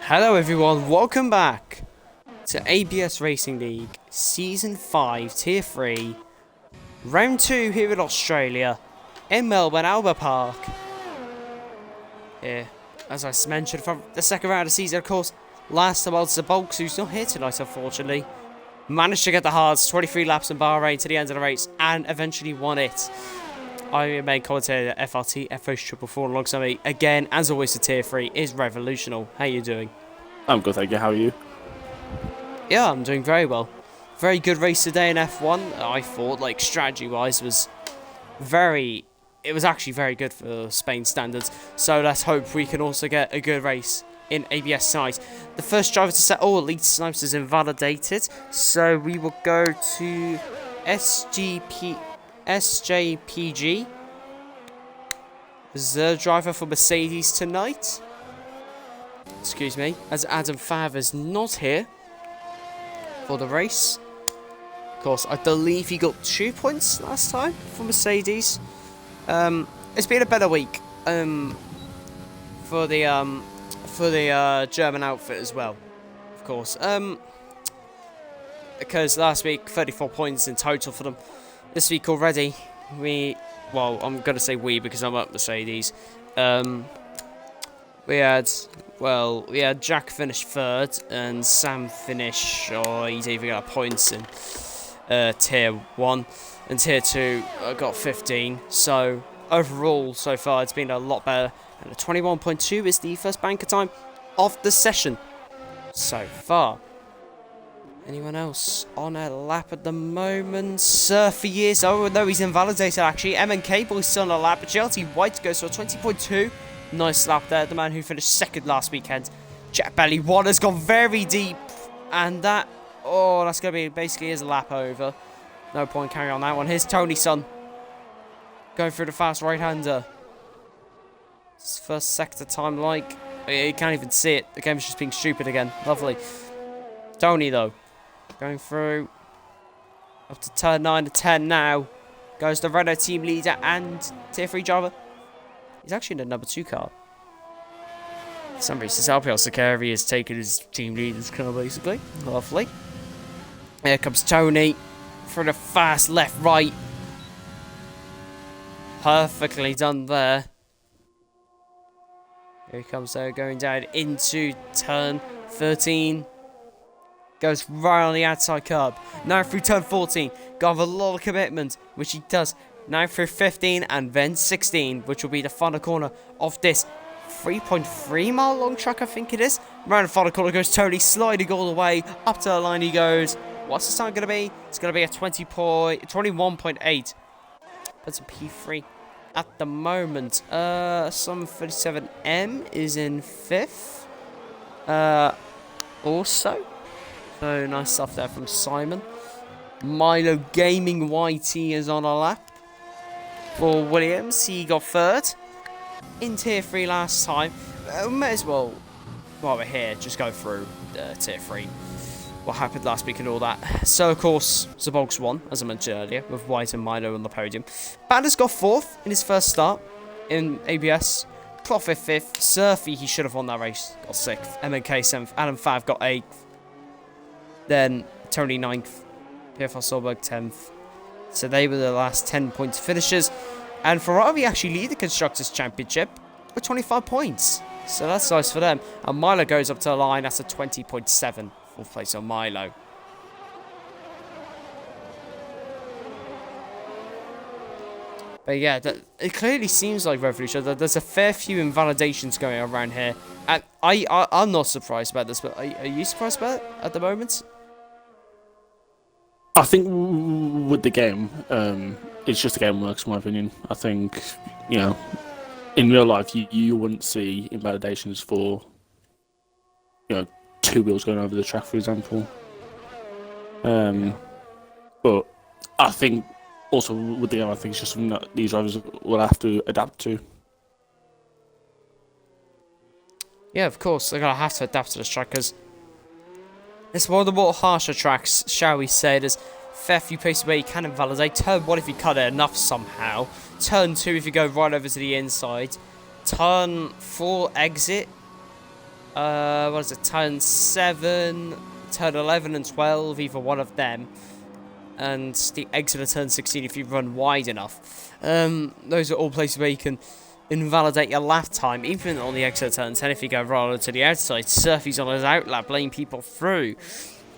Hello everyone, welcome back to ABS Racing League Season 5 Tier 3 Round 2 here in Australia in Melbourne Albert Park. Here, as I mentioned, from the second round of the season, of course, last about Zabulks, who's not here tonight unfortunately, managed to get the hards 23 laps in Bahrain to the end of the race and eventually won it. I'm your main commentator at FRT FH444 alongside me again, as always, the Tier 3 is Revolutional. How you doing? I'm good, thank you. How are you? Yeah, I'm doing very well. Very good race today in F1. I thought, like, strategy-wise, it was actually very good for Spain standards. So let's hope we can also get a good race in ABS tonight. The first driver to set all elite snipes is invalidated, so we will go to SJPG. Reserve driver for Mercedes tonight. Excuse me, as Adam Fav is not here for the race. Of course, I believe he got 2 points last time for Mercedes. It's been a better week for the German outfit as well, of course. Because last week 34 points in total for them. This week already, I'm going to say we because I'm at Mercedes. We had Jack finish third and Sam finish, he's even got points in Tier 1 and Tier 2 got 15. So overall, so far, it's been a lot better. And a 21.2 is the first banker time of the session so far. Anyone else on a lap at the moment? Surfy is. Oh no, he's invalidated actually. MNK boy's still on a lap. GLT White goes for a 20.2. Nice lap there. The man who finished second last weekend. Jet Belly 1 has gone very deep. And that's going to be basically his lap over. No point carrying on that one. Here's Tony Son. Going through the fast right-hander. His first sector time like. You can't even see it. The game's just being stupid again. Lovely. Tony though. Going through up to turn 9 to 10 now. Goes the Renault team leader and Tier 3 driver. He's actually in the number 2 car. For some reason, Alpio Sakari has taken his team leader's car basically. Lovely. Here comes Tony for the fast left right. Perfectly done there. Here he comes though, going down into turn 13. Goes right on the outside curb. Now through turn 14. Got a lot of commitment, which he does. Now through 15 and then 16, which will be the final corner of this 3.3 mile long track, I think it is. Around the final corner goes Tony, sliding all the way. Up to the line he goes. What's the time going to be? It's going to be a 21.8. That's a P3 at the moment. Some 37M is in 5th. Also. So nice stuff there from Simon. Milo Gaming YT is on a lap. For Williams, he got third in Tier 3 last time. May as well, while we're here, just go through Tier 3. What happened last week and all that. So, of course, Zabulks won, as I mentioned earlier, with White and Milo on the podium. Banner's got 4th in his first start in ABS. Profit 5th. Surfy, he should have won that race. Got 6th. MNK 7th. Adam Fav got 8th. Then Tony 9th. PFR Solberg 10th. So they were the last 10 points finishers. And Ferrari actually lead the Constructors' Championship with 25 points. So that's nice for them. And Milo goes up to the line. That's a 20.7. 4th place on Milo. But yeah, it clearly seems like Revolution. There's a fair few invalidations going around here. And I'm not surprised about this, but are you surprised about it at the moment? I think with the game, it's just the game works, in my opinion. I think, in real life, you wouldn't see invalidations for, 2 wheels going over the track, for example. But I think also with the game, I think it's just something that these drivers will have to adapt to. Yeah, of course, they're going to have to adapt to this track because it's one of the more harsher tracks, shall we say. There's a fair few places where you can invalidate. Turn 1 if you cut it enough somehow. Turn 2 if you go right over to the inside. Turn 4 exit. What is it? Turn 7, turn 11 and 12, either one of them. And the exit of turn 16 if you run wide enough. Those are all places where you can invalidate your lap time, even on the exit of turn 10 if you go right over to the outside. Surfy's on his out lap, laying people through.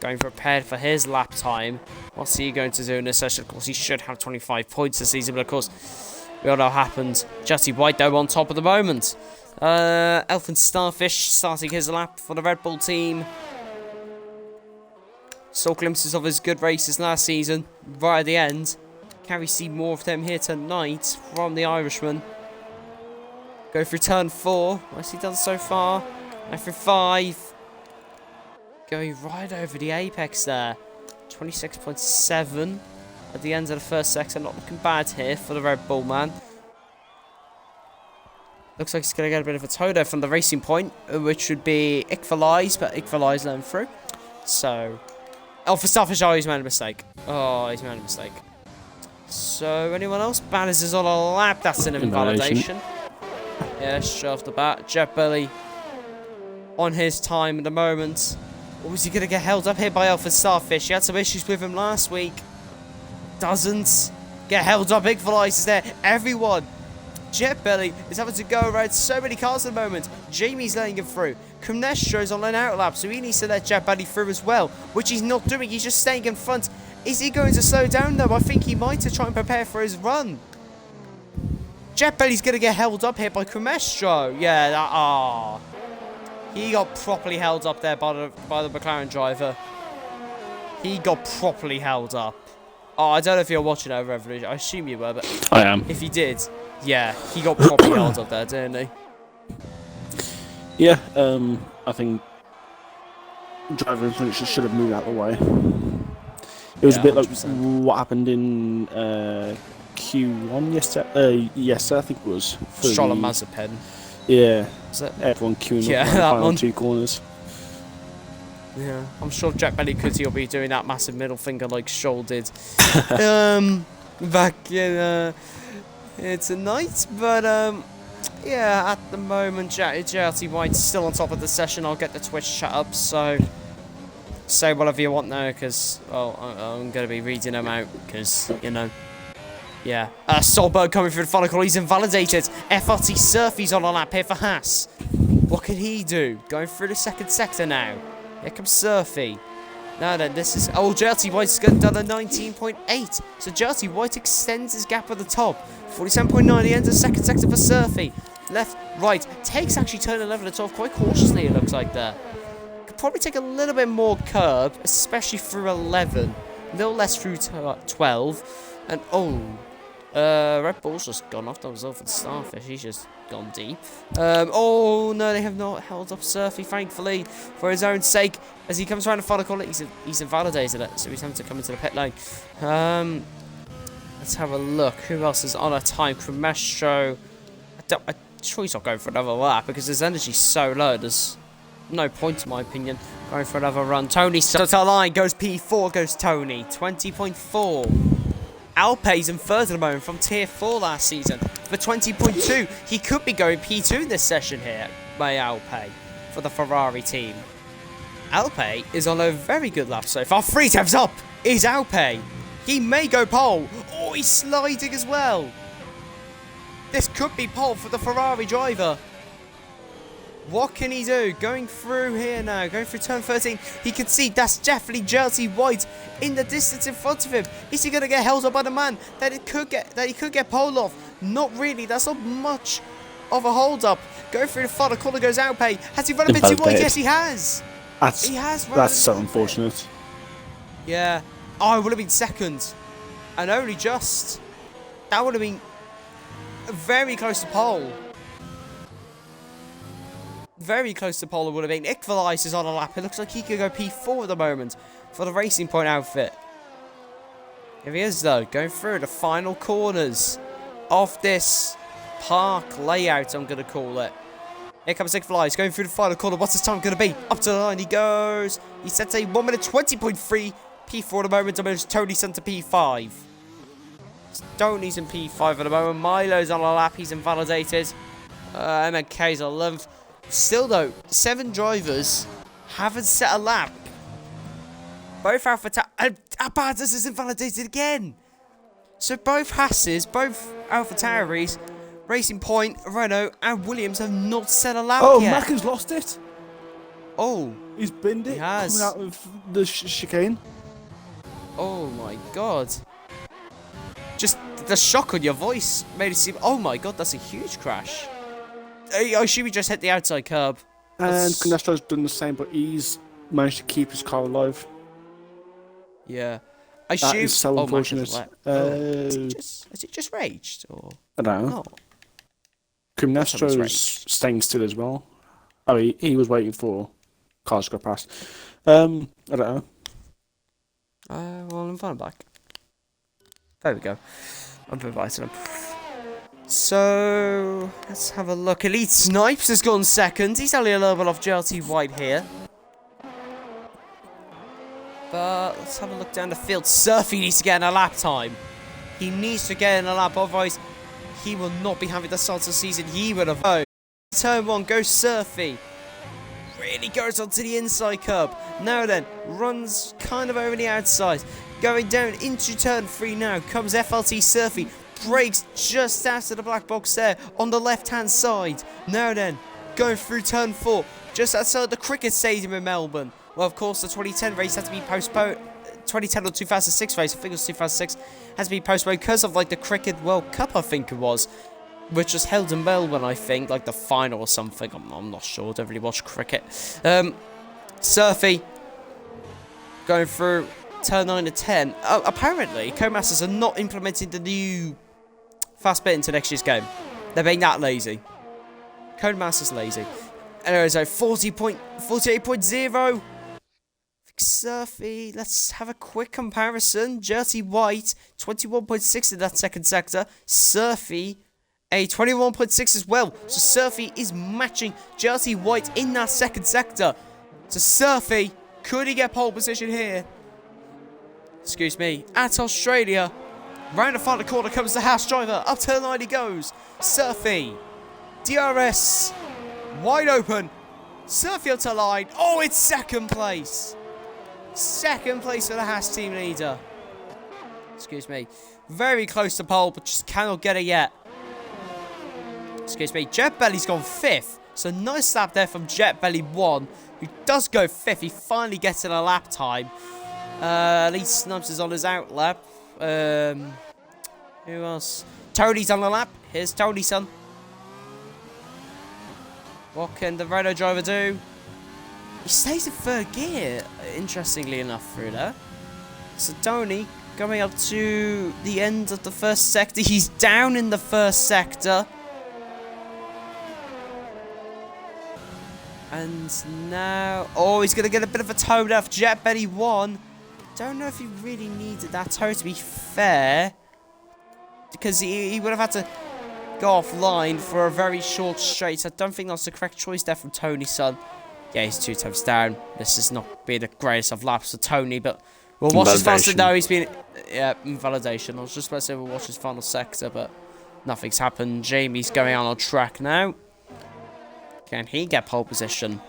Going prepared for his lap time. What's he going to do in this session? Of course, he should have 25 points this season, but of course, we all know what happened. Jesse White, though, on top at the moment. Elfin Starfish starting his lap for the Red Bull team. Saw glimpses of his good races last season, right at the end. Can we see more of them here tonight from the Irishman? Go through turn 4. What's he done so far? Go through 5. Going right over the apex there. 26.7 at the end of the first sector. Not looking bad here for the Red Bull man. Looks like he's going to get a bit of a toe there from the racing point, which would be Ickfalize, but Ickfalize let him through. So, oh, for Starfish, oh, he's made a mistake. Oh, he's made a mistake. So, anyone else? Banners is on a lap. That's an invalidation. Yeah, straight off the bat. Jet Belly on his time at the moment. Or is he going to get held up here by Alpha Starfish? He had some issues with him last week. Doesn't get held up. Ickfalize is there. Everyone. Jet Belly is having to go around so many cars at the moment. Jamie's letting him through. Kumnestro's on an out lap, so he needs to let Jet Belly through as well, which he's not doing. He's just staying in front. Is he going to slow down though? I think he might to try and prepare for his run. Jet Belly's going to get held up here by Kumnestro. Yeah, he got properly held up there by the McLaren driver. He got properly held up. Oh, I don't know if you're watching over Revolution. I assume you were, but I am. If you did, yeah, he got properly held up there, didn't he? Yeah, I think driver should have moved out of the way. It was a bit 100%. Like what happened in Q1 yesterday. Yes, I think it was. Stroll and Mazepin. Yeah, Was it? everyone queuing Yeah, up on the that final one. 2 corners. Yeah, I'm sure Jack Belly Cutty will be doing that massive middle finger like Stroll did back in tonight. But yeah, at the moment, JRT White's still on top of the session. I'll get the Twitch chat up, so say whatever you want now, because well, I'm going to be reading them out, because you know. Yeah, Solberg coming through the final call. He's invalidated. FRT Surfy's on a lap here for Haas. What can he do? Going through the second sector now. Here comes Surfy. Now then, this is... Oh, JRT White's done a 19.8. So JRT White extends his gap at the top. 47.9, the end of the second sector for Surfy. Left, right. Takes actually turn 11 at 12 quite cautiously, it looks like there. Could probably take a little bit more curb, especially through 11. A little less through 12. And, oh... Red Bull's just gone off. That was over the Starfish. He's just gone deep. Oh no, they have not held up Surfy, thankfully, for his own sake. As he comes around the final corner, he's invalidated it, so he's having to come into the pit lane. Let's have a look. Who else is on a time? Kumnestro. I'm sure he's not going for another lap because his energy's so low. There's no point, in my opinion, going for another run. Tony starts our line. Goes P4. Goes Tony. 20.4. Alpe's in third at the moment from tier 4 last season for 20.2. He could be going P2 in this session here by Alpe for the Ferrari team. Alpe is on a very good lap so far. 3 times up is Alpe. He may go pole. Oh, he's sliding as well. This could be pole for the Ferrari driver. What can he do? Going through here now. Going through turn 13. He can see that's definitely JRT White in the distance in front of him. Is he going to get held up by the man that he could get pole off? Not really. That's not much of a hold up. Going through the final corner goes Alpe. Has he run a bit too wide? Yes, he has. He has run. That's so unfortunate. Yeah. Oh, it would have been second. And only just. That would have been very close to pole. Very close to pole it would have been. Ickfalize is on a lap. It looks like he could go P4 at the moment for the Racing Point outfit. Here he is though, going through the final corners of this park layout, I'm going to call it. Here comes Ickfalize, going through the final corner. What's his time going to be? Up to the line he goes. He sets a 1 minute 20.3. P4 at the moment. Tony sent to P5. Stoney's in P5 at the moment. Milo's on a lap. He's invalidated. MNK's on 11th. Still, though, 7 drivers haven't set a lap. Both Bottas is invalidated again. So both Hasses, both AlphaTauris, Racing Point, Renault, and Williams have not set a lap yet. Mac has lost it. Oh. He's binned it. He has. Coming out of the chicane. Oh my god. Just the shock on your voice made it seem... Oh my god, that's a huge crash. I assume he just hit the outside curb. And Canestro's done the same, but he's managed to keep his car alive. Yeah. That is so unfortunate. Has it just raged? Or? I don't know. Oh. Canestro's staying still as well. Oh, he was waiting for cars to go past. I don't know. Well, I'm fine back. There we go. I've invited him. So, let's have a look. Elite Snipes has gone second. He's only a little bit off JLT White here. But let's have a look down the field. Surfy needs to get in a lap time. He needs to get in a lap, otherwise he will not be having the start of the season he would have. Oh, turn 1 goes Surfy. Really goes onto the inside curb. Now then, runs kind of over the outside. Going down into turn 3 now. Comes FLT Surfy. Brakes just after the black box there on the left hand side. Now then, going through turn 4. Just outside the cricket stadium in Melbourne. Well, of course, the 2010 race had to be postponed. 2010 or 2006 race, I think it was 2006, has to be postponed because of like the Cricket World Cup, I think it was, which was held in Melbourne, I think, like the final or something. I'm not sure. I don't really watch cricket. Surfy going through turn 9 to 10. Apparently, Codemasters are not implementing the new fast bit into next year's game. They're being that lazy. Codemasters lazy. Anyway, so 48.0. Surfy, let's have a quick comparison. JLT White, 21.6 in that second sector. Surfy, a 21.6 as well. So Surfy is matching JLT White in that second sector. So Surfy, could he get pole position here? Excuse me. At Australia, round the final corner comes the Haas driver. Up turn 9 he goes. Surfy, DRS, wide open. Surfy up to line. Oh, it's second place. Second place for the Haas team leader. Excuse me. Very close to pole, but just cannot get it yet. Excuse me. Jetbelly's gone 5th. So nice lap there from Jetbelly1, who does go 5th. He finally gets in a lap time. Elite Snipes is on his out lap. Who else? Tony's on the lap. Here's Tony, son. What can the Renault driver do? He stays in 3rd gear, interestingly enough, through there. So Tony going up to the end of the 1st sector. He's down in the 1st sector. And now... Oh, he's going to get a bit of a toe off. Jetbelly1. Don't know if he really needed that toe, to be fair. Because he would have had to go offline for a very short straight. I don't think that's the correct choice there from Tony, son. Yeah, he's 2 times down. This has not been the greatest of laps for Tony, but we'll watch his final. No, he's been... Yeah, invalidation. I was just about to say we'll watch his final sector, but nothing's happened. Jamie's going on track now. Can he get pole position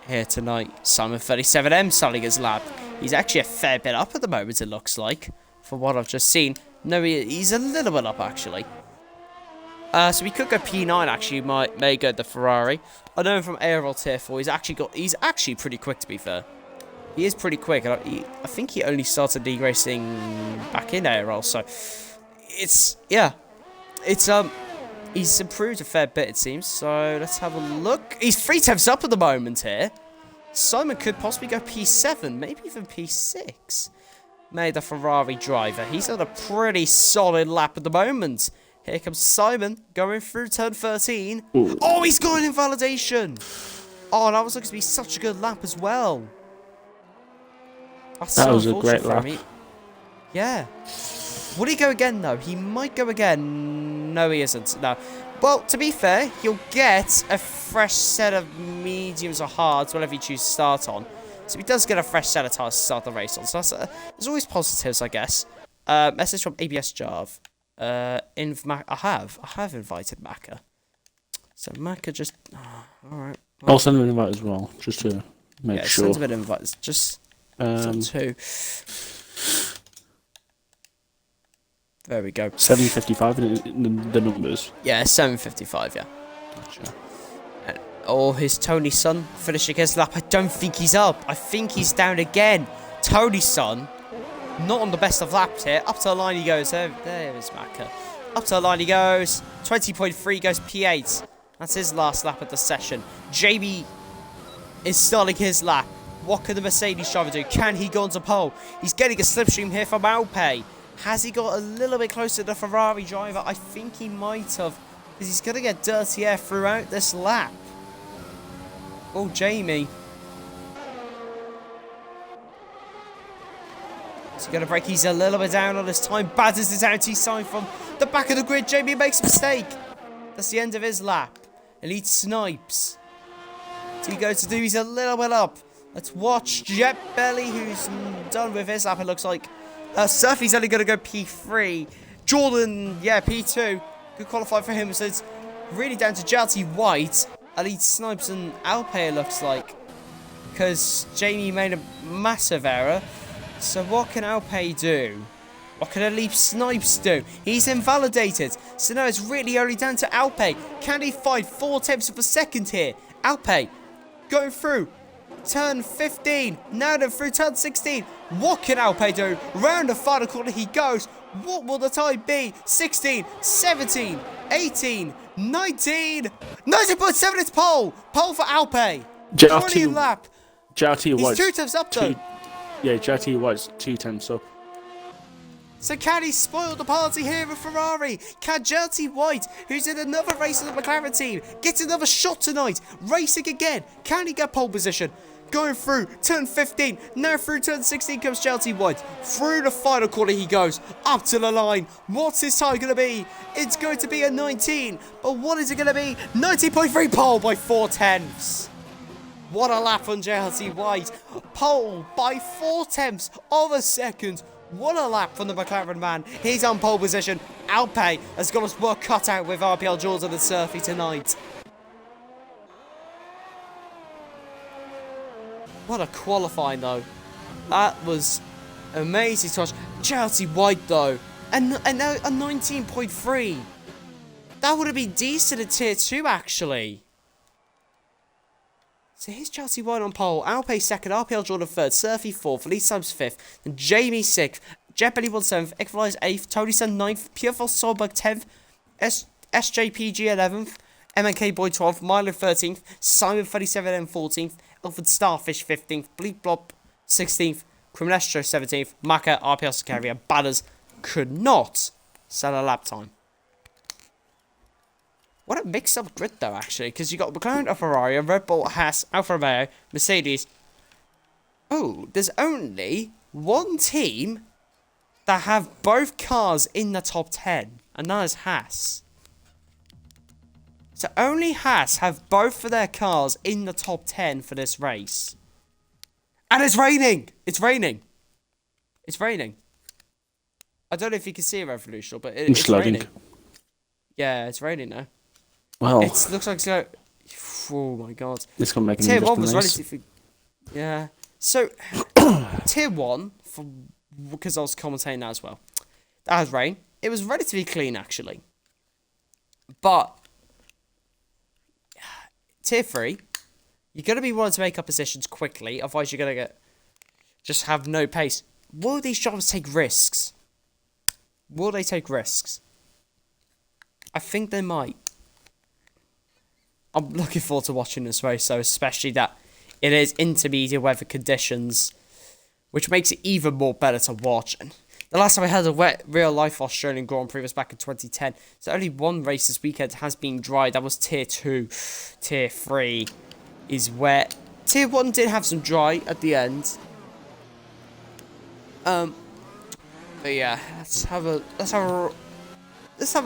here tonight? Simon 37M starting his lap. He's actually a fair bit up at the moment, it looks like, for what I've just seen. No, he's a little bit up, actually. So we could go P9, actually, may go the Ferrari. I know him from ARL Tier 4. He's actually pretty quick, to be fair. He is pretty quick. I think he only started league racing back in ARL, so it's, yeah. It's, he's improved a fair bit, it seems. So let's have a look. He's 3 tenths up at the moment here. Simon could possibly go P7, maybe even P6. May the Ferrari driver. He's on a pretty solid lap at the moment. Here comes Simon, going through turn 13. Ooh. Oh, he's got an invalidation! Oh, that was looking to be such a good lap as well. That was a great lap. Yeah. Would he go again, though? He might go again. No, he isn't. No. Well, to be fair, he'll get a fresh set of mediums or hards, whatever you choose to start on. So he does get a fresh set of tires to start the race on. So there's always positives, I guess. Message from ABS Jarv. I have invited Maka. So Maka just, all right. Well, I'll send him an invite as well, just to make sure. Send him an invite. Just two. There we go. 7:55 in the numbers. Yeah, 7:55. Yeah. Gotcha. His Tony Son finishing his lap. I don't think he's up. I think he's down again. Tony Son, not on the best of laps here. Up to the line he goes. There is Maka. Up to the line he goes. 20.3 goes P8. That's his last lap of the session. Jamie is starting his lap. What can the Mercedes driver do? Can he go onto pole? He's getting a slipstream here from Alpine. Has he got a little bit closer to the Ferrari driver? I think he might have. Because he's going to get dirty air throughout this lap. Oh, Jamie. Is he going to break? He's a little bit down on his time. Batters his outside from the back of the grid. Jamie makes a mistake. That's the end of his lap. Elite snipes. So he goes to do. He's a little bit up. Let's watch Jet Belly, who's done with his lap, it looks like. Surfy's only going to go P3. Jordan, yeah, P2. Good qualify for him. So it's really down to Jalty White. Elite Snipes and Alpay, looks like. Because Jamie made a massive error. So what can Alpay do? What can Elite Snipes do? He's invalidated. So now it's really only down to Alpay. Can he find 4 tenths of a second here? Alpay going through. Turn 15. Now then through turn 16. What can Alpay do? Round the final corner he goes. What will the time be? 16, 17, 18, 19. 19.7, it's pole. Pole for Alpay. 20 lap. Jalty White's He's 2 tenths up though. Yeah, Jalty White's 2 tenths up. So can he spoil the party here with Ferrari? Can Jalty White, who's in another race in the McLaren team, get another shot tonight? Racing again. Can he get pole position? Going through turn 15. Now through turn 16 comes Jalty White. Through the final corner he goes. Up to the line. What's his time going to be? It's going to be a 19. But what is it going to be? 19.3 pole by 4 tenths. What a lap on Jalty White. Pole by 4 tenths of a second. What a lap from the McLaren man. He's on pole position. Alpay has got his work cut out with RPL Jordan and Surfy tonight. What a qualifying though. That was amazing to watch. Jalty White though. And now a 19.3. That would have been decent in tier 2 actually. So here's Jalty White on pole. Alpay second, RPL Jordan third, Surfy fourth, Lee Sams fifth, then Jamie sixth, Jet Belly 7th, Equalize 8th, Tony Sun 9th, Pureful Solberg 10th, SJPG 11th, MNK Boy 12th, Milo 13th, Simon 37 and 14th, Alfred Starfish 15th, Bleep Blop 16th, Criminestro 17th, Maka, RPL Sicaria, Batters could not sell a lap time. What a mix-up grid though, actually, because you got McLaren, a Ferrari, a Red Bull, Haas, Alfa Romeo, Mercedes. Oh, there's only one team that have both cars in the top 10, and that is Haas. So only Haas have both of their cars in the top 10 for this race. And it's raining! It's raining! It's raining. I don't know if you can see a Revolution, but it's raining. Yeah, it's raining now. Well, it looks like it's going. Oh my god. This can make Tier 1 was relatively. Yeah. So, Tier 1, because I was commentating that as well. That has rain. It was relatively clean actually. But, Tier 3, you're going to be wanting to make up positions quickly, otherwise you're going to just have no pace. Will these drivers take risks? Will they take risks? I think they might. I'm looking forward to watching this race, so especially that it is intermediate weather conditions, which makes it even more better to watch. And the last time I had a wet real-life Australian Grand Prix was back in 2010, so only one race this weekend has been dry. That was Tier 2. Tier 3 is wet. Tier 1 did have some dry at the end. But yeah, let's have a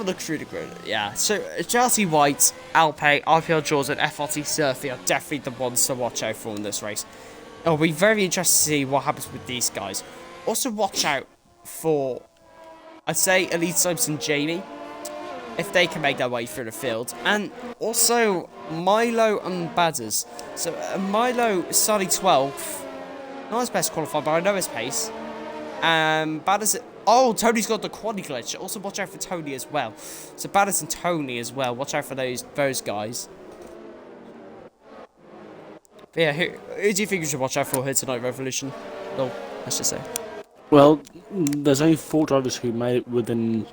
look through the grid. Yeah, so Jalty White, Alpay, RPL Jordan, FRT Surfy are definitely the ones to watch out for in this race. It'll be very interesting to see what happens with these guys. Also watch out for I'd say Elite Snipes and Jamie, if they can make their way through the field. And also Milo and Badders. So Milo is starting 12th. Not his best qualifier, but I know his pace. Badders... Oh, Tony's got the quad glitch. Also watch out for Tony as well. So Badders and Tony as well. Watch out for those guys. But yeah, who do you think we should watch out for here tonight, Revolution? Oh, let's just say. Well, there's only 4 drivers who made it within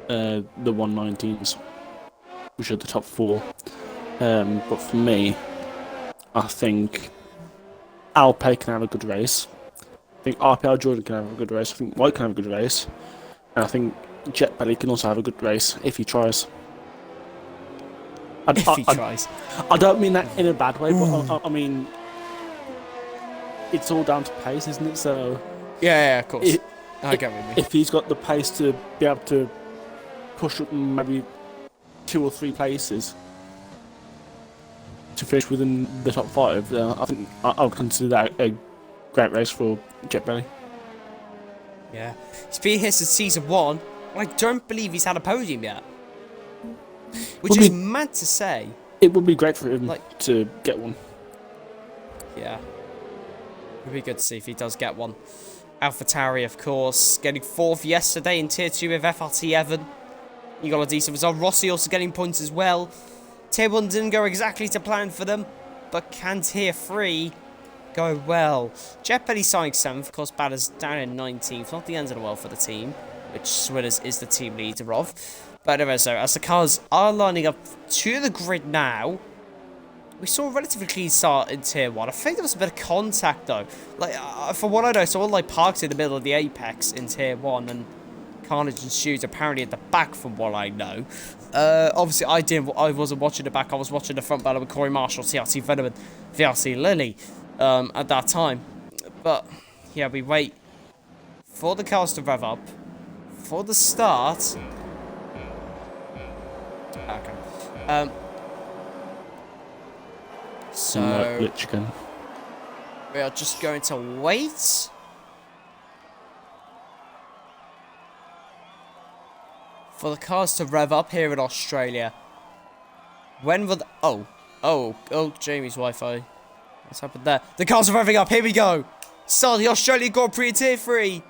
the 119s, which are the top 4. But for me, I think Alpay can have a good race. I think RPL Jordan can have a good race. I think White can have a good race. And I think Jet Belly can also have a good race if he tries. If he tries. I don't mean that in a bad way, but I mean, it's all down to pace, isn't it? So yeah, of course. I get what you mean. If he's got the pace to be able to push up maybe 2 or 3 places to finish within the top 5, I think I would consider that a great race for Jet Belly. Yeah. He's been here since season 1. I don't believe he's had a podium yet. Which is mad to say. It would be great for him to get one. Yeah. It would be good to see if he does get one. AlphaTauri, of course, getting 4th yesterday in Tier 2 with FRT Evan. You got a decent result. Rossi also getting points as well. Tier 1 didn't go exactly to plan for them, but can Tier 3 go well? Jet Belly signing 7th, of course, Badders down in 19th. Not the end of the world for the team, which Swinners is the team leader of. But anyway, so as the cars are lining up to the grid now, we saw a relatively clean start in Tier 1. I think there was a bit of contact though. Like, for what I know, someone like parked in the middle of the apex in Tier 1 and Carnage and Shoes apparently at the back from what I know. Obviously I wasn't watching the back, I was watching the front battle with Corey Marshall, CRT Venom and VRC Lily at that time. But yeah, we wait for the cars to rev up for the start. Okay. So we are just going to wait for the cars to rev up here in Australia. When will the... Jamie's Wi-Fi. What's happened there? The cars are revving up. Here we go. Start the Australian Grand Prix Tier 3.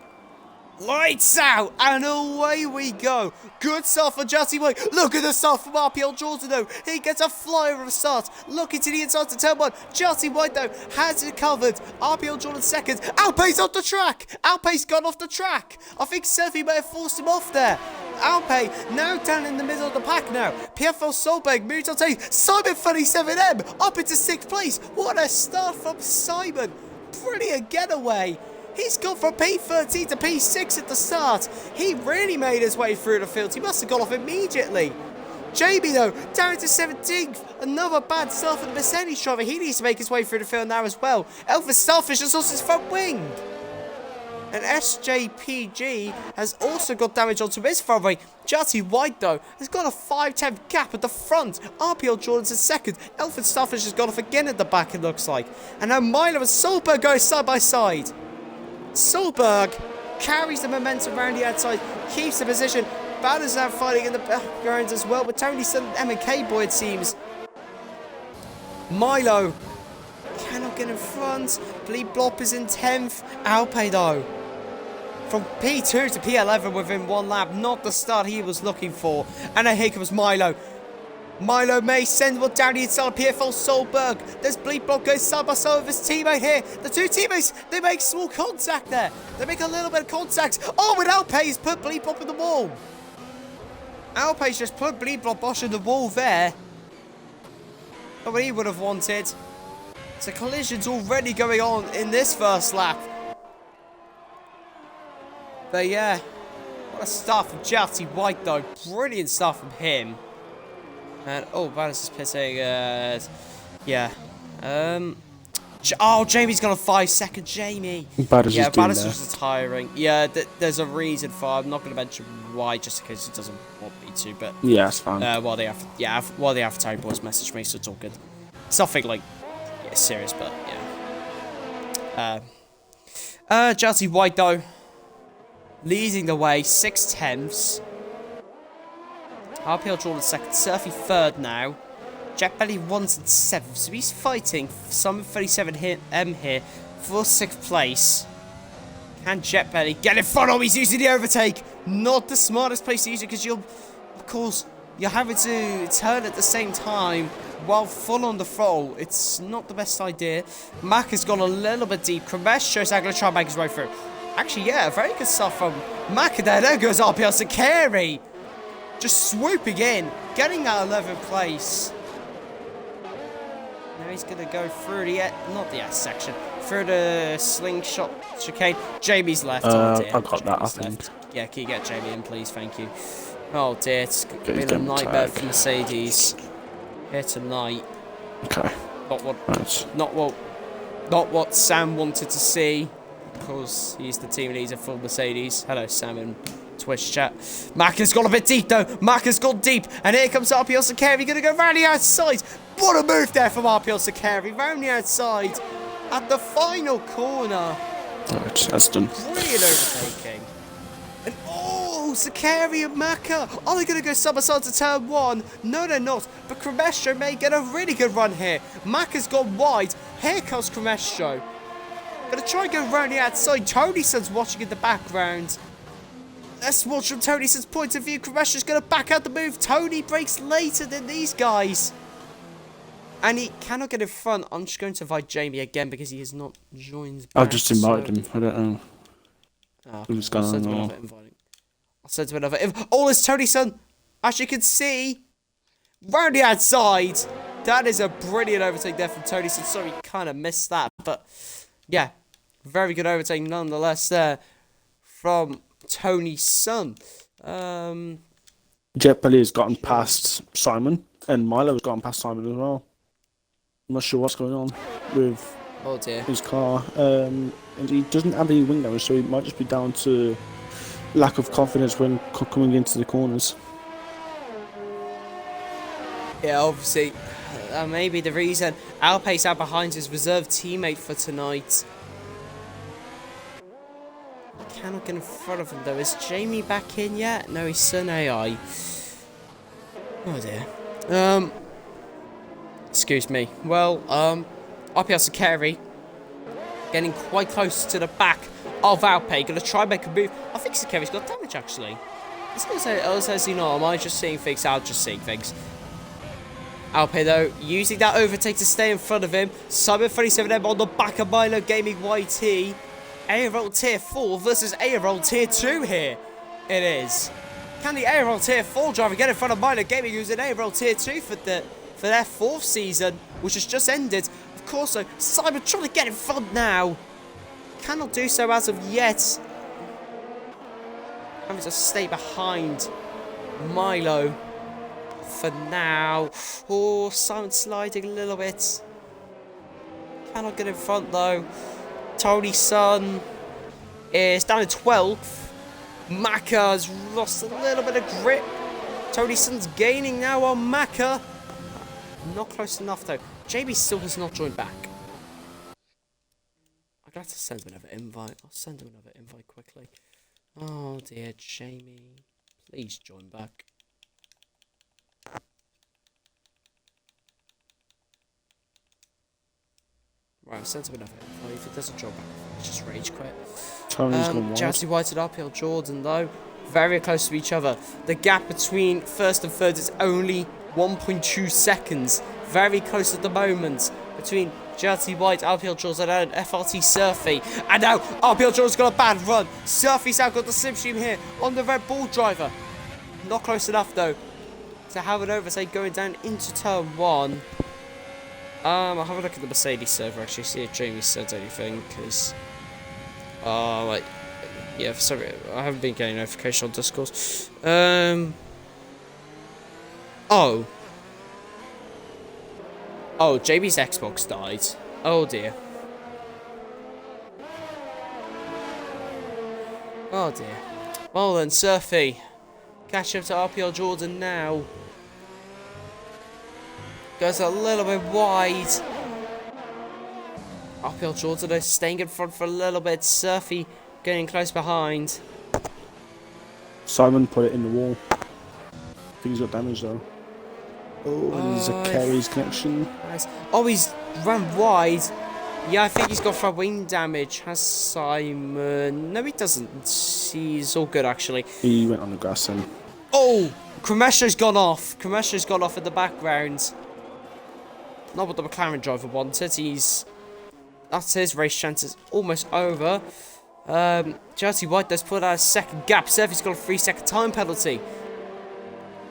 Lights out, and away we go. Good start for Justy White. Look at the start from RPL Jordan, though. He gets a flyer of a start. Looking to the inside to turn 1. Justy White, though, has it covered. RPL Jordan second. Alpay's off the track. Alpay's gone off the track. I think Surfy may have forced him off there. Alpay now down in the middle of the pack now. PFL Solberg moves on to Simon 37M up into 6th place. What a start from Simon. Brilliant getaway. He's gone from P13 to P6 at the start. He really made his way through the field. He must have got off immediately. Jamie, though, down to 17th. Another bad start for the Mercedes driver. He needs to make his way through the field now as well. Elvis Starfish has lost his front wing. And SJPG has also got damage onto his front wing. Jati White, though, has got a 5-10 gap at the front. RPL Jordan's in second. Elvis Starfish has got off again at the back, it looks like. And now Milo and Solberg go side by side. Solberg carries the momentum around the outside, keeps the position. Badders now fighting in the background as well, but Tony's still an M&K boy, it seems. Milo cannot get in front. Bleep Blop is in 10th. Alpay, though, from P2 to P11 within 1 lap. Not the start he was looking for. And now here comes Milo. Milo may send one down the inside of PFL Solberg. There's Bleep Block going side by side with his teammate here. The two teammates, they make small contact there. They make a little bit of contact. Oh, and Alpay's put Bleep Block in the wall. Alpay's just put Bleep Block Bosch in the wall there. Not what he would have wanted. So collisions already going on in this first lap. But yeah, what a start from Jati White though. Brilliant start from him. And Badders is pitting. Yeah. Jamie's got a 5-second. Jamie. Badders was retiring. Yeah, there's a reason for. I'm not going to mention why, just in case he doesn't want me to. But yeah, it's fine. While the AlphaTauri boys message me, so it's all good. It's nothing like serious, but yeah. Jazzy White though. leading the way, 6/10. RPL Jordan second, Surfy third now. Jack Belly runs in 7th, so he's fighting Summon 37 here for 6th place. Can Jet Belly get in front of him? He's using the overtake. Not the smartest place to use it because you're having to turn at the same time while full on the throttle. It's not the best idea. Mack has gone a little bit deep. Kramesh shows how going to try and make his way through. Actually, yeah, very good stuff from Mack. There goes RPL Sakari. Just swooping in, getting that 11th place. Now he's going to go through not the S section, through the slingshot chicane. Jamie's left. Oh dear. I got that, I Jamie's think. left. Yeah, can you get Jamie in, please? Thank you. Oh dear, it's been a nightmare for Mercedes here tonight. Okay. Not what Sam wanted to see, because he's the team leader for Mercedes. Hello, Sam in Twitch chat. Mack has gone a bit deep though. Mack has gone deep, and here comes RPL Sakari. Gonna go round the outside. What a move there from RPL Sakari, round the outside at the final corner. Right, that's done. Brilliant overtaking. And Sakari and Maka. Are they going to go somersault to turn 1? No, they're not. But Kremestro may get a really good run here. Maka's gone wide. Here comes Kremestro. Going to try and go round the outside. Tony Son's watching in the background. Let's watch from Tony Son's point of view. Kremestro's going to back out the move. Tony breaks later than these guys. And he cannot get in front. I'm just going to invite Jamie again because he has not joined back. I've just invited him. I don't know. Who's going on? I'll send him another invite. Oh, it's Tony Son. As you can see, round the outside. That is a brilliant overtake there from Tony Son. Sorry, kind of missed that. But, yeah, very good overtake nonetheless there from Tony Son. Jet Belly has gotten past Simon. And Milo has gotten past Simon as well. I'm not sure what's going on with his car. And he doesn't have any wing damage, so it might just be down to lack of confidence when coming into the corners. Yeah, obviously, that may be the reason. Alpace out behind his reserve teammate for tonight. Cannot get in front of him though. Is Jamie back in yet? No, he's Sun AI. Oh dear. Excuse me. Well, RPL Sakari getting quite close to the back of Alpay. Gonna try and make a move. I think Sakari's got damage actually. Is he not? Am I just seeing things? I'm just seeing things. Alpay though, using that overtake to stay in front of him. Simon 37M on the back of Milo Gaming YT. A-Roll Tier 4 versus A-Roll Tier 2 here. It is. Can the A-Roll Tier 4 driver get in front of Milo Gaming, who's an A-Roll Tier 2 for their 4th season, which has just ended? Of course, so Simon trying to get in front now. Cannot do so as of yet. Having to stay behind Milo for now. Oh, Simon sliding a little bit. Cannot get in front though. Tony Son is down to 12th. Maka's lost a little bit of grip. Tony Son's gaining now on Maka. Not close enough though. JB still has not joined back. I'm going to have to send him another invite. I'll send him another invite quickly. Oh dear, Jamie. Please join back. Right, I'll send him another invite. If it doesn't join back, I'll just rage quit. Jazzy White and RPL Jordan though, very close to each other. The gap between first and third is only 1.2 seconds. Very close at the moment between Jazzy White, RPL Jordan and FRT Surfy. And now RPL Jordan's got a bad run. Surfy's now got the slipstream here on the Red Bull driver. Not close enough though to have an overtake going down into turn 1. I'll have a look at the Mercedes server actually, see if Jamie said anything, because yeah, sorry, I haven't been getting notification on Discord. Oh, JB's Xbox died. Oh dear. Oh dear. Well then, Surfy, catch up to RPL Jordan now. Goes a little bit wide. RPL Jordan is staying in front for a little bit. Surfy getting close behind. Simon put it in the wall. I think he's got damage though. Oh, and there's a carries connection. Nice. Oh, he's run wide. Yeah, I think he's got front wing damage. Has Simon? No, he doesn't. He's all good actually. He went on the grass then. Oh, Kremesha's gone off. Kremesha's gone off in the background. Not what the McLaren driver wanted. That's his race chances almost over. Chelsea White does put out a second gap. Surfy's got a 3-second time penalty.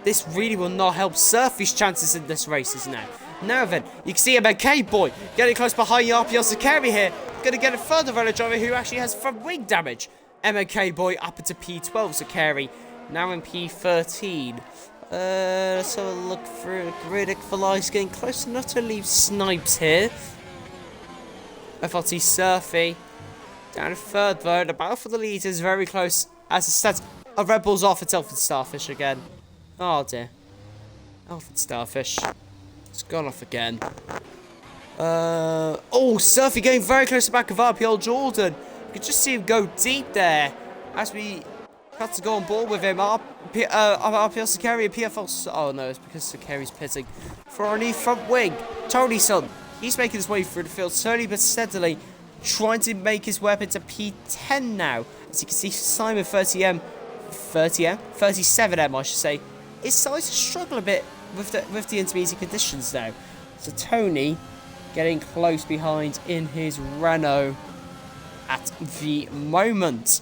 This really will not help Surfy's chances in this race now. Now then, you can see MK Boy getting close behind RPL Sakari here. Going to get a further runner driver who actually has front wing damage. MK Boy up into P12 Sakari. Now in P13. Let's have a look through Riddick for life, getting close enough to leave Snipes here. FLT Surfy down to third though. The battle for the lead is very close as it stands. Oh, Red Bull's off. It's Elford Starfish again. Oh dear. Elford Starfish. It's gone off again. Oh, Surfy getting very close to the back of RPL Jordan. You can just see him go deep there as we got to go on board with him. RPL Sakari and PFL. Oh no, it's because Sakari's pitting for our new front wing. Tony Son. He's making his way through the field slowly but steadily, trying to make his way up into P10 now. As you can see, Simon 37M, I should say, is starting to struggle a bit with the intermediate conditions now. So Tony getting close behind in his Renault at the moment.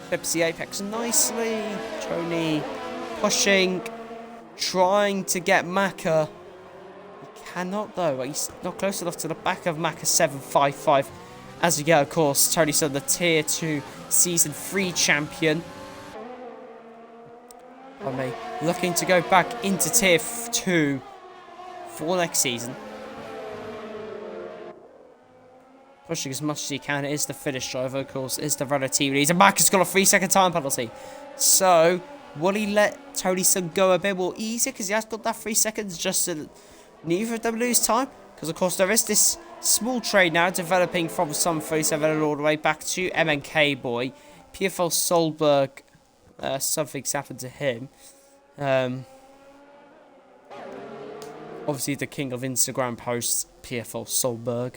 Clips the apex nicely. Tony pushing, trying to get Maka. Cannot though. He's not close enough to the back of Maka 755. As we get, of course, Tony Son, the Tier 2 Season 3 champion. Looking to go back into Tier 2 for next season. Pushing as much as he can. It is the finish driver, of course. It is the runner team leader. Maka's got a 3-second time penalty. So, will he let Tony Son go a bit more easier? Because he has got that 3 seconds just to neither of them lose time, because of course there is this small trade now developing from some 37 all the way back to MNK Boy. PFL Solberg, something's happened to him. Obviously the king of Instagram posts, PFL Solberg.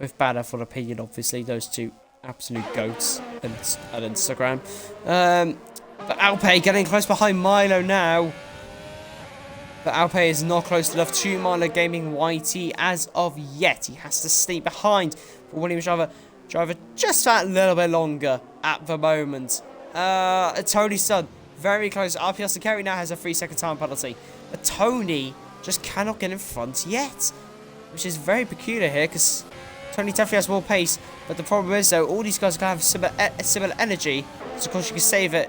With bad effort opinion, obviously, those two absolute goats at Instagram. But Alpay getting close behind Milo now. But Alpay is not close enough to Milo Gaming YT as of yet. He has to stay behind for Williams driver just that little bit longer at the moment. Tony Son, very close. RPL Sakari now has a 3-second time penalty. But Tony just cannot get in front yet. Which is very peculiar here, because Tony definitely has more pace. But the problem is, though, all these guys are going to have similar energy. So, of course, you can save the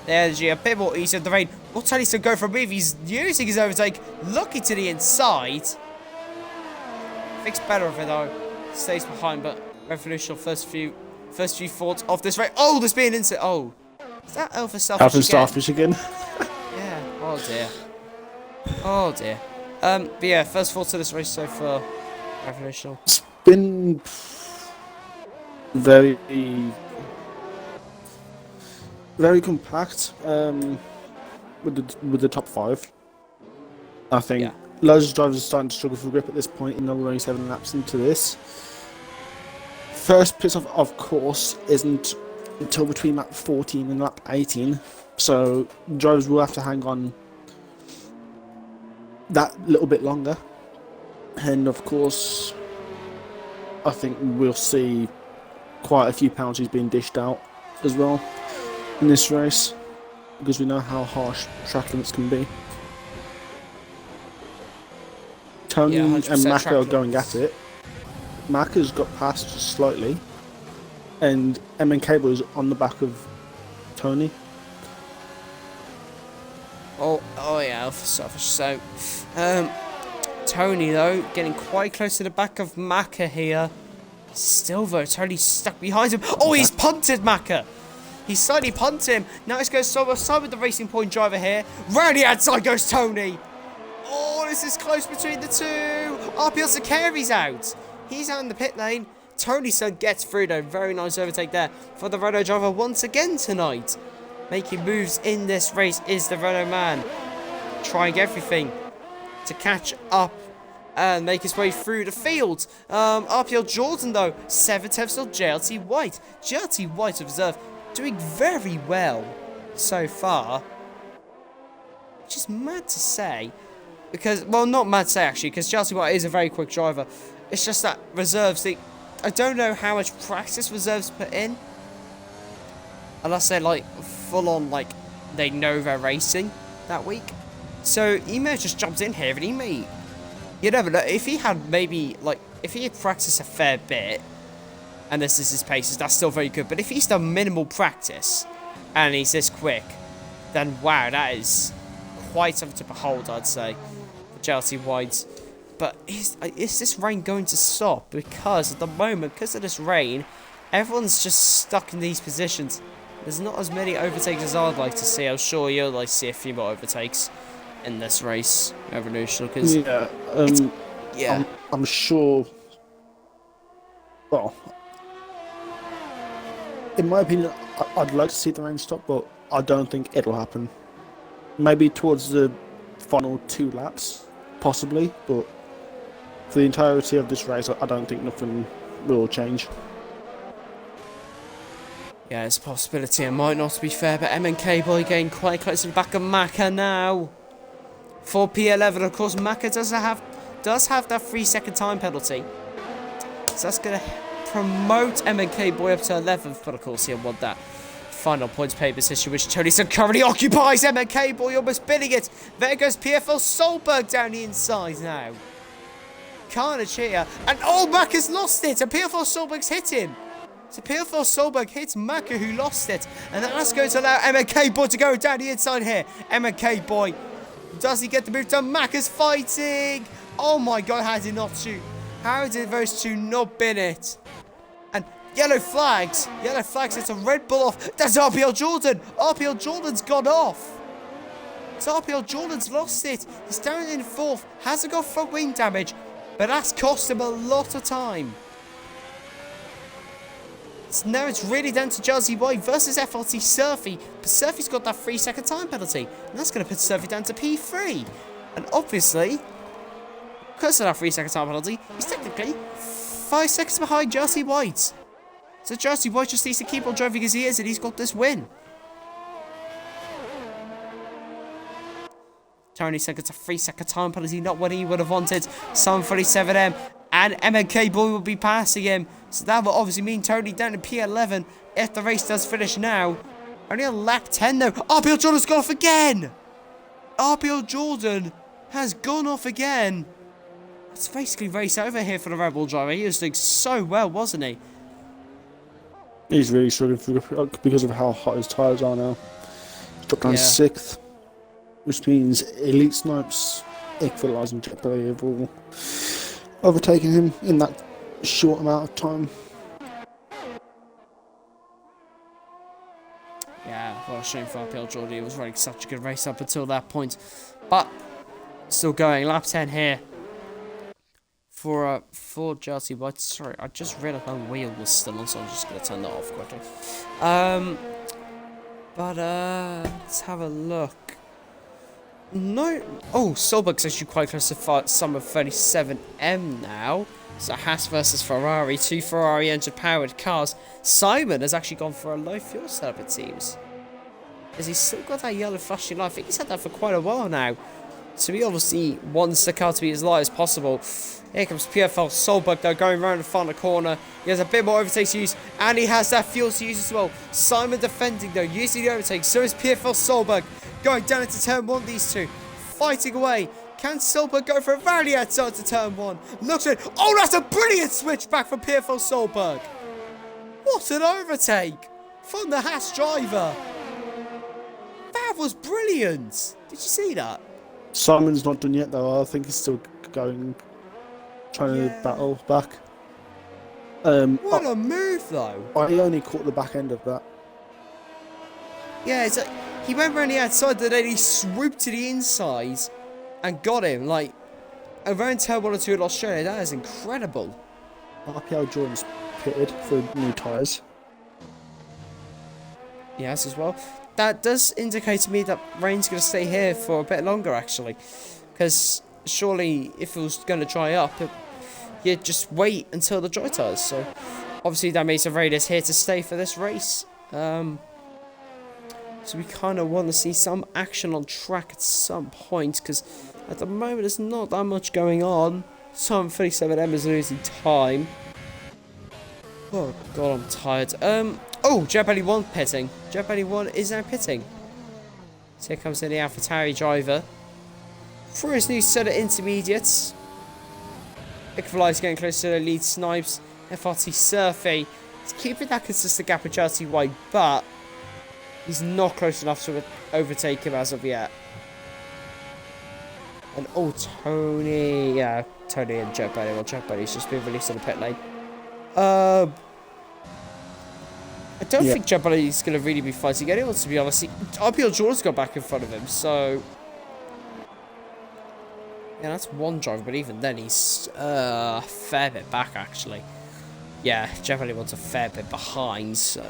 energy a bit more easier in the rain. Will Tony Son go for a move? He's using his overtake, looking to the inside. Thinks better of it, though. Stays behind, but Revolution first few thoughts of this race. Oh, there's been an incident. Oh, is that Alpha Starfish again? Yeah. Oh, dear. Oh, dear. But yeah, first thoughts of this race so far, Revolution. It's been very compact with the top 5. I think loads of drivers are starting to struggle for grip at this point, in only 7 laps into this. First pit off, of course, isn't until between lap 14 and lap 18, so drivers will have to hang on that little bit longer. And of course, I think we'll see quite a few penalties being dished out as well in this race, because we know how harsh track limits can be. Tony and Maka are going at it. Maka's got past slightly, and MNK was on the back of Tony. Oh yeah, Alpha Starfish. So, Tony though getting quite close to the back of Maka here. Still though, Tony's stuck behind him. Oh, he's punted Maka. He's slightly punted him. Now he's going side with the Racing Point driver here. Round the outside goes Tony. Oh, this is close between the two. RPL Sakari's out. He's out in the pit lane. Tony Sun gets through though. Very nice overtake there for the Renault driver once again tonight. Making moves in this race is the Renault man. Trying everything to catch up and make his way through the field. RPL Jordan though, 7/10 of JLT White. JLT White of reserve doing very well so far. Which is mad to say. Because, well, not mad to say actually, because JLT White is a very quick driver. It's just that reserves, I don't know how much practice reserves put in. Unless they're like full on, like they know they're racing that week. So he may have just jumped in here and he may, you never know, if he had maybe, like, if he had practiced a fair bit, and this is his paces, that's still very good. But if he's done minimal practice, and he's this quick, then wow, that is quite something to behold, I'd say, for JLT White. But is this rain going to stop? Because at the moment, because of this rain, everyone's just stuck in these positions. There's not as many overtakes as I'd like to see. I'm sure you'll like to see a few more overtakes in this race, Revolution, because I'm sure. Well, in my opinion, I'd like to see the rain stop, but I don't think it'll happen. Maybe towards the final 2 laps, possibly, but for the entirety of this race, I don't think nothing will change. Yeah, it's a possibility. It might not be fair, but MNK Boy getting quite close to the back of Maka now. For P11, of course, Maka does have that 3-second time penalty. So that's going to promote MNK Boy up to 11th, but of course he'll want that final points pay position, which Tony Sun currently occupies. MNK Boy almost spinning it. There goes PFL Solberg down the inside now. Carnage here, and oh, Maka's lost it, and PFL Solberg's hit him. So PFL Solberg hits Maka, who lost it, and that's going to allow MNK Boy to go down the inside here. MNK Boy, does he get the move done? Maka's fighting. Oh my god, how did those two not bin it? And yellow flags, it's a Red Bull off. That's RPL Jordan. RPL Jordan's gone off. So RPL Jordan's lost it. He's down in 4th, hasn't got front wing damage, but that's cost him a lot of time. So now it's really down to JLT White versus FLT Surfy. But Surfy's got that 3-second time penalty, and that's going to put Surfy down to P3. And obviously, because of that 3-second time penalty, he's technically 5 seconds behind JLT White. So JLT White just needs to keep on driving as he is, and he's got this win. Tony Sun gets a 3-second time penalty, not what he would have wanted. 747M. And MNK Boy will be passing him. So that will obviously mean Tony down to P11 if the race does finish now. Only on lap 10 though. RPL Jordan's gone off again. RPL Jordan has gone off again. It's basically race over here for the Red Bull driver. He was doing so well, wasn't he? He's really struggling because of how hot his tyres are now. He's dropped down 6th. Which means Elite Snipes, Equalizer and JetBlue have all overtaken him in that short amount of time. Yeah, what a shame for RPL Jordan. It was running such a good race up until that point. But still going. Lap 10 here for JLT White. Sorry, I just realised my wheel was still on, so I'm just going to turn that off quickly. Let's have a look. No. Oh, Solberg's actually quite close to sum of 37M now. So Haas versus Ferrari, 2 Ferrari engine-powered cars. Simon has actually gone for a low fuel setup, it seems. Has he still got that yellow flashing light? I think he's had that for quite a while now. So he obviously wants the car to be as light as possible. Here comes PFL Solberg though, going around the final corner. He has a bit more overtakes to use, and he has that fuel to use as well. Simon defending though, using the overtake. So is PFL Solberg. Going down into turn 1, these two fighting away. Can Solberg go for a rally outside to turn 1? Looks at it. Oh, that's a brilliant switch back from PFL Solberg. What an overtake from the Haas driver. That was brilliant. Did you see that? Simon's not done yet though. I think he's still going, trying to battle back. What a move though. I only caught the back end of that. Yeah, it's like he went around the outside, then he swooped to the inside and got him. Like, around turn 1 or 2 in Australia, that is incredible. RPL Jordan's pitted for new tyres. Yes, as well. That does indicate to me that rain's going to stay here for a bit longer, actually. Because surely, if it was going to dry up, you'd just wait until the dry tyres. So, obviously, that means the rain is here to stay for this race. So, we kind of want to see some action on track at some point. Because at the moment, there's not that much going on. Some 37M is losing time. Oh, God, I'm tired. Oh, Jetbelly 1 pitting. Jetbelly 1 is now pitting. So here comes in the AlphaTauri driver. For his new set of intermediates. Equalizer getting closer to the lead. Snipes. FRT Surfy. He's keeping that consistent gap with Chelsea White, but he's not close enough to overtake him as of yet. And oh, Tony. Yeah, Tony and Jetbelly. Well, Jetbelly's just been released on the pit lane. I don't think Jetbelly's going to really be fighting anyone, to be honest. RPL Jordan's got back in front of him, so... Yeah, that's one driver, but even then he's a fair bit back, actually. Yeah, Jetbelly wants a fair bit behind, so...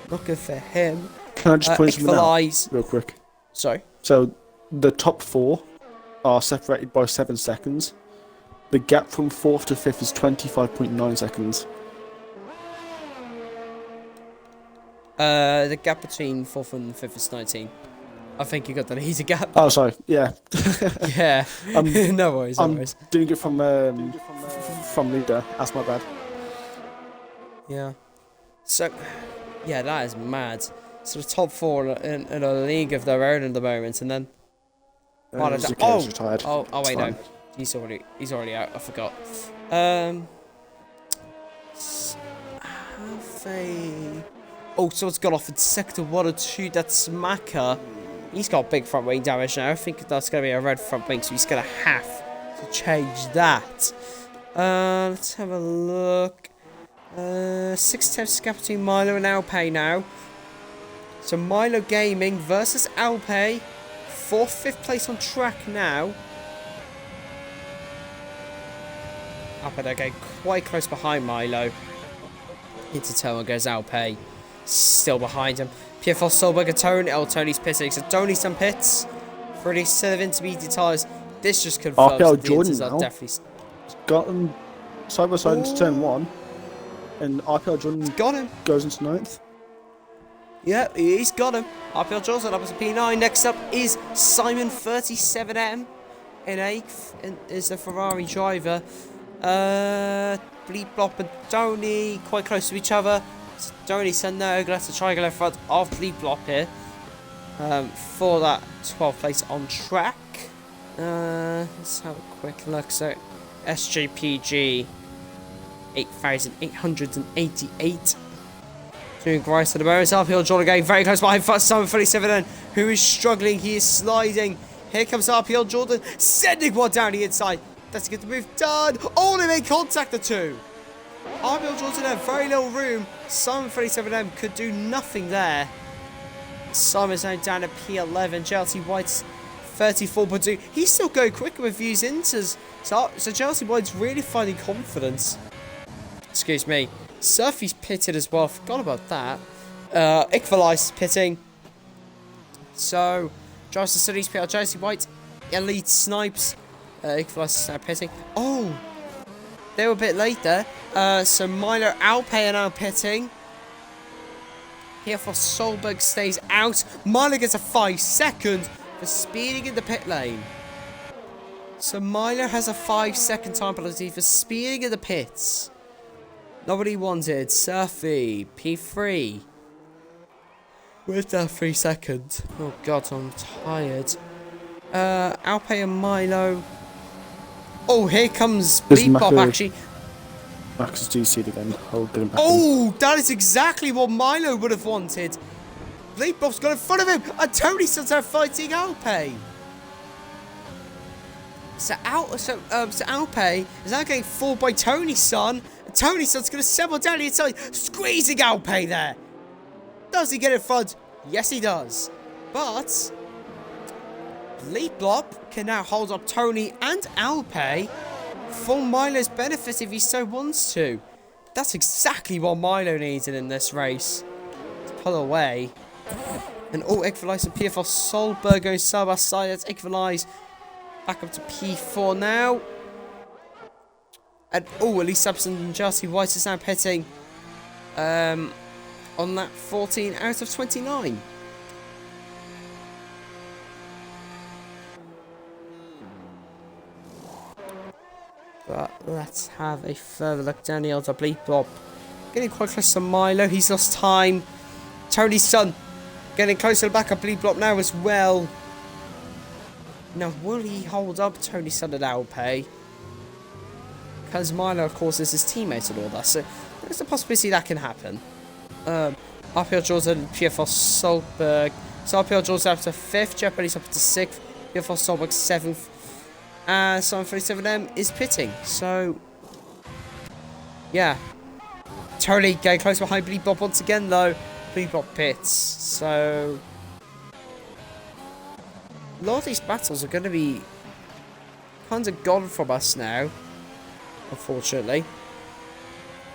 Not good for him. Can I just point something out real quick? Sorry? So, the top 4 are separated by 7 seconds. The gap from 4th to 5th is 25.9 seconds. The gap between 4th and 5th is 19. I think you got the easy gap. Oh, sorry. Yeah. Yeah. No worries. No worries. I'm doing it from leader. That's my bad. Yeah. So, yeah, that is mad. So the top 4 in a league of their own at the moment, and then. Retired. Oh, wait, no. He's already out. I forgot. Oh, someone's got off in sector 1 or 2. That's Maka. He's got big front wing damage now. I think that's going to be a red front wing, so he's going to have to change that. Let's have a look. 6 gap between Milo and Alpay now. So Milo Gaming versus Alpay. 4th, 5th place on track now. Alpay, they're getting quite close behind Milo. Into Toa goes Alpay. Still behind him. PFL Solberg and Tony. Oh, Tony's pitting. So Tony's done pits for these set of intermediate tyres. This just confirms that the Inters are definitely... Got them side by side into turn 1. And RPL Jordan got him. Goes into 9th. Yeah, he's got him. RPL Jordan up as a P9. Next up is Simon 37M in 8th. And is the Ferrari driver. Bleep Blop and Tony quite close to each other. So Tony Senno gonna have to try and go in front of Bleep Blop here. For that 12th place on track. Let's have a quick look. So SJPG 8,888. Doing right at the moment. RPL Jordan getting very close behind Simon 37N, who is struggling. He is sliding. Here comes RPL Jordan, sending one down the inside. That's a good move done. Oh, they made contact, the two. RPL Jordan had very little room. Simon 37M could do nothing there. Simon's now down at P11. Chelsea White's 34.2. He's still going quicker with views Inters. So Chelsea White's really finding confidence. Excuse me. Surfy's pitted as well. Forgot about that. Ikvalice pitting. So, drives the city's pit. Chelsea White, elite snipes. Ikvalice is now pitting. Oh, they were a bit late there. So Milo Alpay are now pitting. Here for Solberg stays out. Milo gets a 5-second for speeding in the pit lane. So Milo has a 5-second time penalty for speeding in the pits. Nobody wanted. Surfy, P3. Where's that 3 seconds? Oh god, I'm tired. Alpay and Milo. Oh, here comes Bebop actually. Max is DC'd again. I'll get him back oh, that is exactly what Milo would have wanted. Bleepbop's got in front of him, and Tony starts out fighting Alpay. So Alpay is now getting fought by Tony's son. And Tony's son's going to settle down the inside, squeezing Alpay there. Does he get in front? Yes, he does. But Bleepbop can now hold up Tony and Alpay for Milo's benefit if he so wants to. That's exactly what Milo needed in this race. To pull away. And Equalize and PFL Solberg going side by side. That's Equalize back up to P4 now. And at least Subson and Jersey White is now pitting on that 14 out of 29. But let's have a further look down the other bleep blob. Getting quite close to Milo. He's lost time. Tony's son getting closer to the back of bleep blob now as well. Now, will he hold up Tony's son at Alpay? Because Milo, of course, is his teammate and all that. So there's a possibility that can happen. RPL Jordan, PFL Solberg. So RPL Jordan up to 5th. Jeopardy's up to 6th. PFL Solberg 7th. And Simon 37M is pitting. So, yeah. Tony getting close behind Bleep Bob once again, though. Bleep Bob pits. So, a lot of these battles are going to be kind of gone from us now. Unfortunately.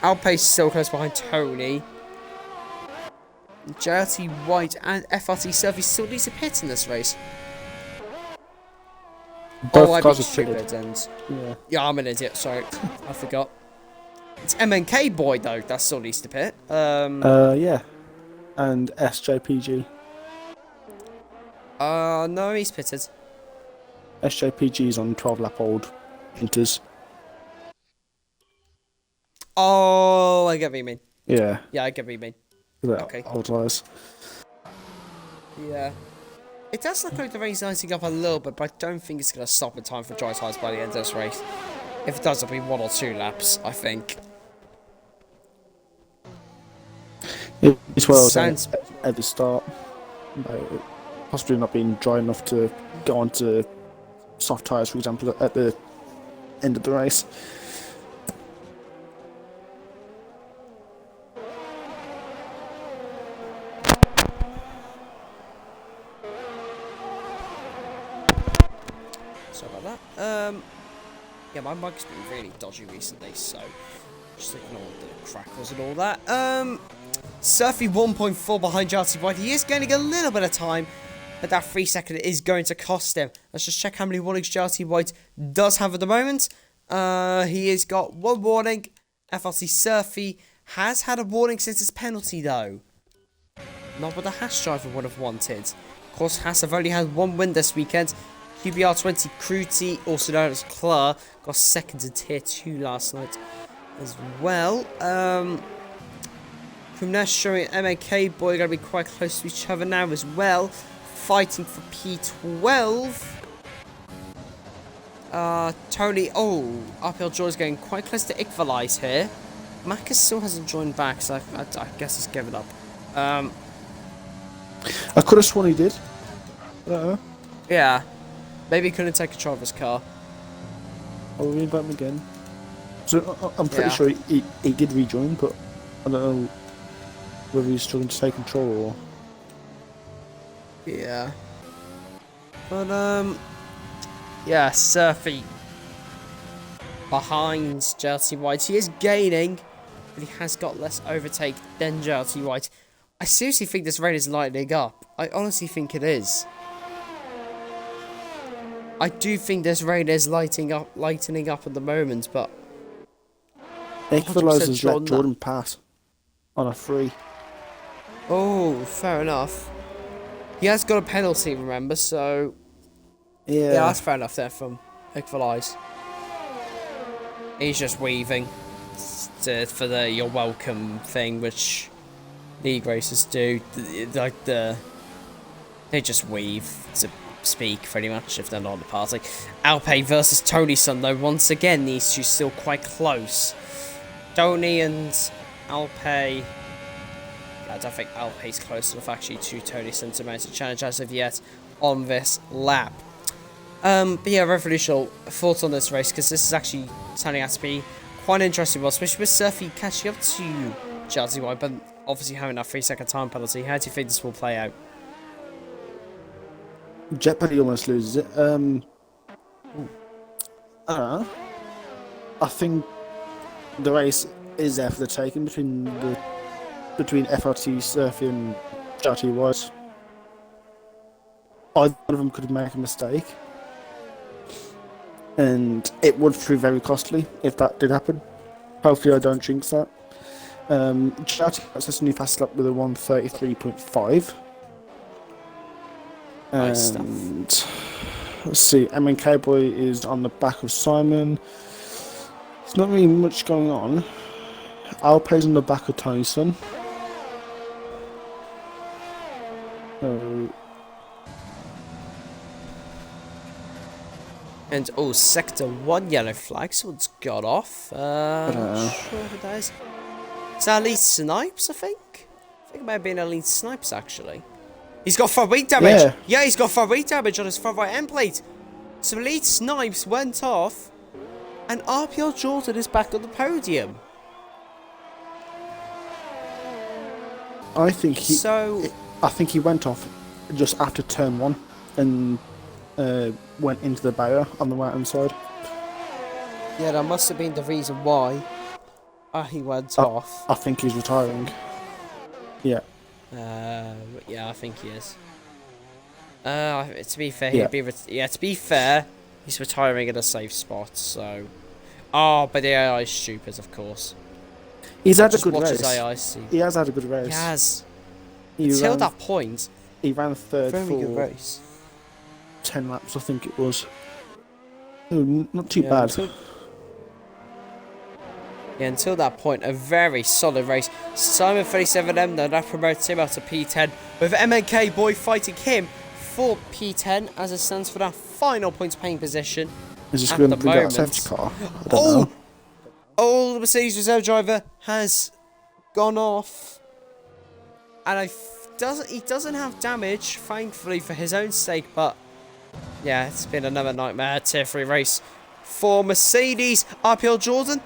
Alpay's still close behind Tony. JRT White and FRT Survey still needs a pit in this race. Both I'd cars be are stupid fitted. and... Yeah, I'm an idiot, sorry. I forgot. It's MNK Boy, though, that still needs to pit. Yeah. And SJPG. No, he's pitted. SJPG's on 12 lap old Inters. Oh, I get what you mean. Yeah. Yeah, I get what you mean. Okay. Old tires. Yeah. It does look like the race icing up a little bit, but I don't think it's going to stop in time for dry tyres by the end of this race. If it does, it'll be 1 or 2 laps, I think. It's well Sounds... at the start. Possibly not being dry enough to go onto soft tyres, for example, at the end of the race. Sorry about that. Yeah, my mic's been really dodgy recently, so just ignore the crackles and all that. Surfy 1.4 behind JRT White. He is gaining a little bit of time, but that 3 second is going to cost him. Let's just check how many warnings JRT White does have at the moment. He has got 1 warning. FRC Surfy has had a warning since his penalty, though. Not what the Haas driver would have wanted. Of course, Haas have only had 1 win this weekend. QBR20 Cruty, also known as Clar, got 2nd in Tier 2 last night as well. Kumnesh showing MAK Boy going to be quite close to each other now as well. Fighting for P12. Tony, RPL Joy's getting quite close to Equalize here. Macca still hasn't joined back, so I guess he's given up. I could have sworn he did. Yeah. Maybe he couldn't take control of his car. I'll invite him again. So I'm pretty sure he did rejoin, but I don't know whether he's struggling to take control or... Yeah. But, yeah, Surfy behind JRT White. He is gaining, but he has got less overtake than JRT White. I seriously think this rain is lightening up. I honestly think it is. I do think this rain is lightening up at the moment, but... Equalizer's let Jordan pass on a free. Oh, fair enough. He has got a penalty, remember, so... Yeah, that's fair enough there from Equalize. He's just weaving for the "you're welcome" thing, which league racers do. They just weave to speak pretty much if they're not in the party. Alpay versus Tony's son, though, once again these two still quite close. Tony and Alpay. I don't think Alpay's close enough actually to Tony's son to mount a challenge as of yet on this lap. But yeah, Revolution, thoughts on this race, because this is actually turning out to be quite an interesting one, especially with Surfy catching up to JRT White, but obviously having that 3 second time penalty. How do you think this will play out? Jeopardy almost loses it. I don't know. I think the race is there for the taking between FRT Surfy and JRT Wise. Either one of them could make a mistake, and it would prove very costly if that did happen. Hopefully, I don't jinx that. JRT Access Newcastle up with a 133.5. Nice stuff. And let's see, MNK Boy is on the back of Simon. There's not really much going on. Alpay's on the back of Tyson. And Sector 1 yellow flag, someone's got off. Not sure who that is. Is that Elite Snipes, I think? I think it might have been Elite Snipes, actually. He's got front weight damage! Yeah, he's got front weight damage on his front right end plate! So Elite Snipes went off, and RPL Jordan is back on the podium. I think he went off just after turn 1 and went into the barrier on the right hand side. Yeah, that must have been the reason why he went off. I think he's retiring. Yeah. Yeah, I think he is. To be fair, to be fair, he's retiring in a safe spot, so... Oh, but the AI is stupid, of course. He's had a good race. He has had a good race. He has. Until that point, he ran third very for good race. 10 laps, I think it was. Not too bad. Until that point, a very solid race. Simon 37M, though, that promotes him out to P10, with MNK Boy fighting him for P10 as it stands for that final points paying position. Is this going to be that safety car? I don't know. Oh, the Mercedes reserve driver has gone off. And he doesn't have damage, thankfully, for his own sake, but yeah, it's been another nightmare tier 3 race for Mercedes. RPL Jordan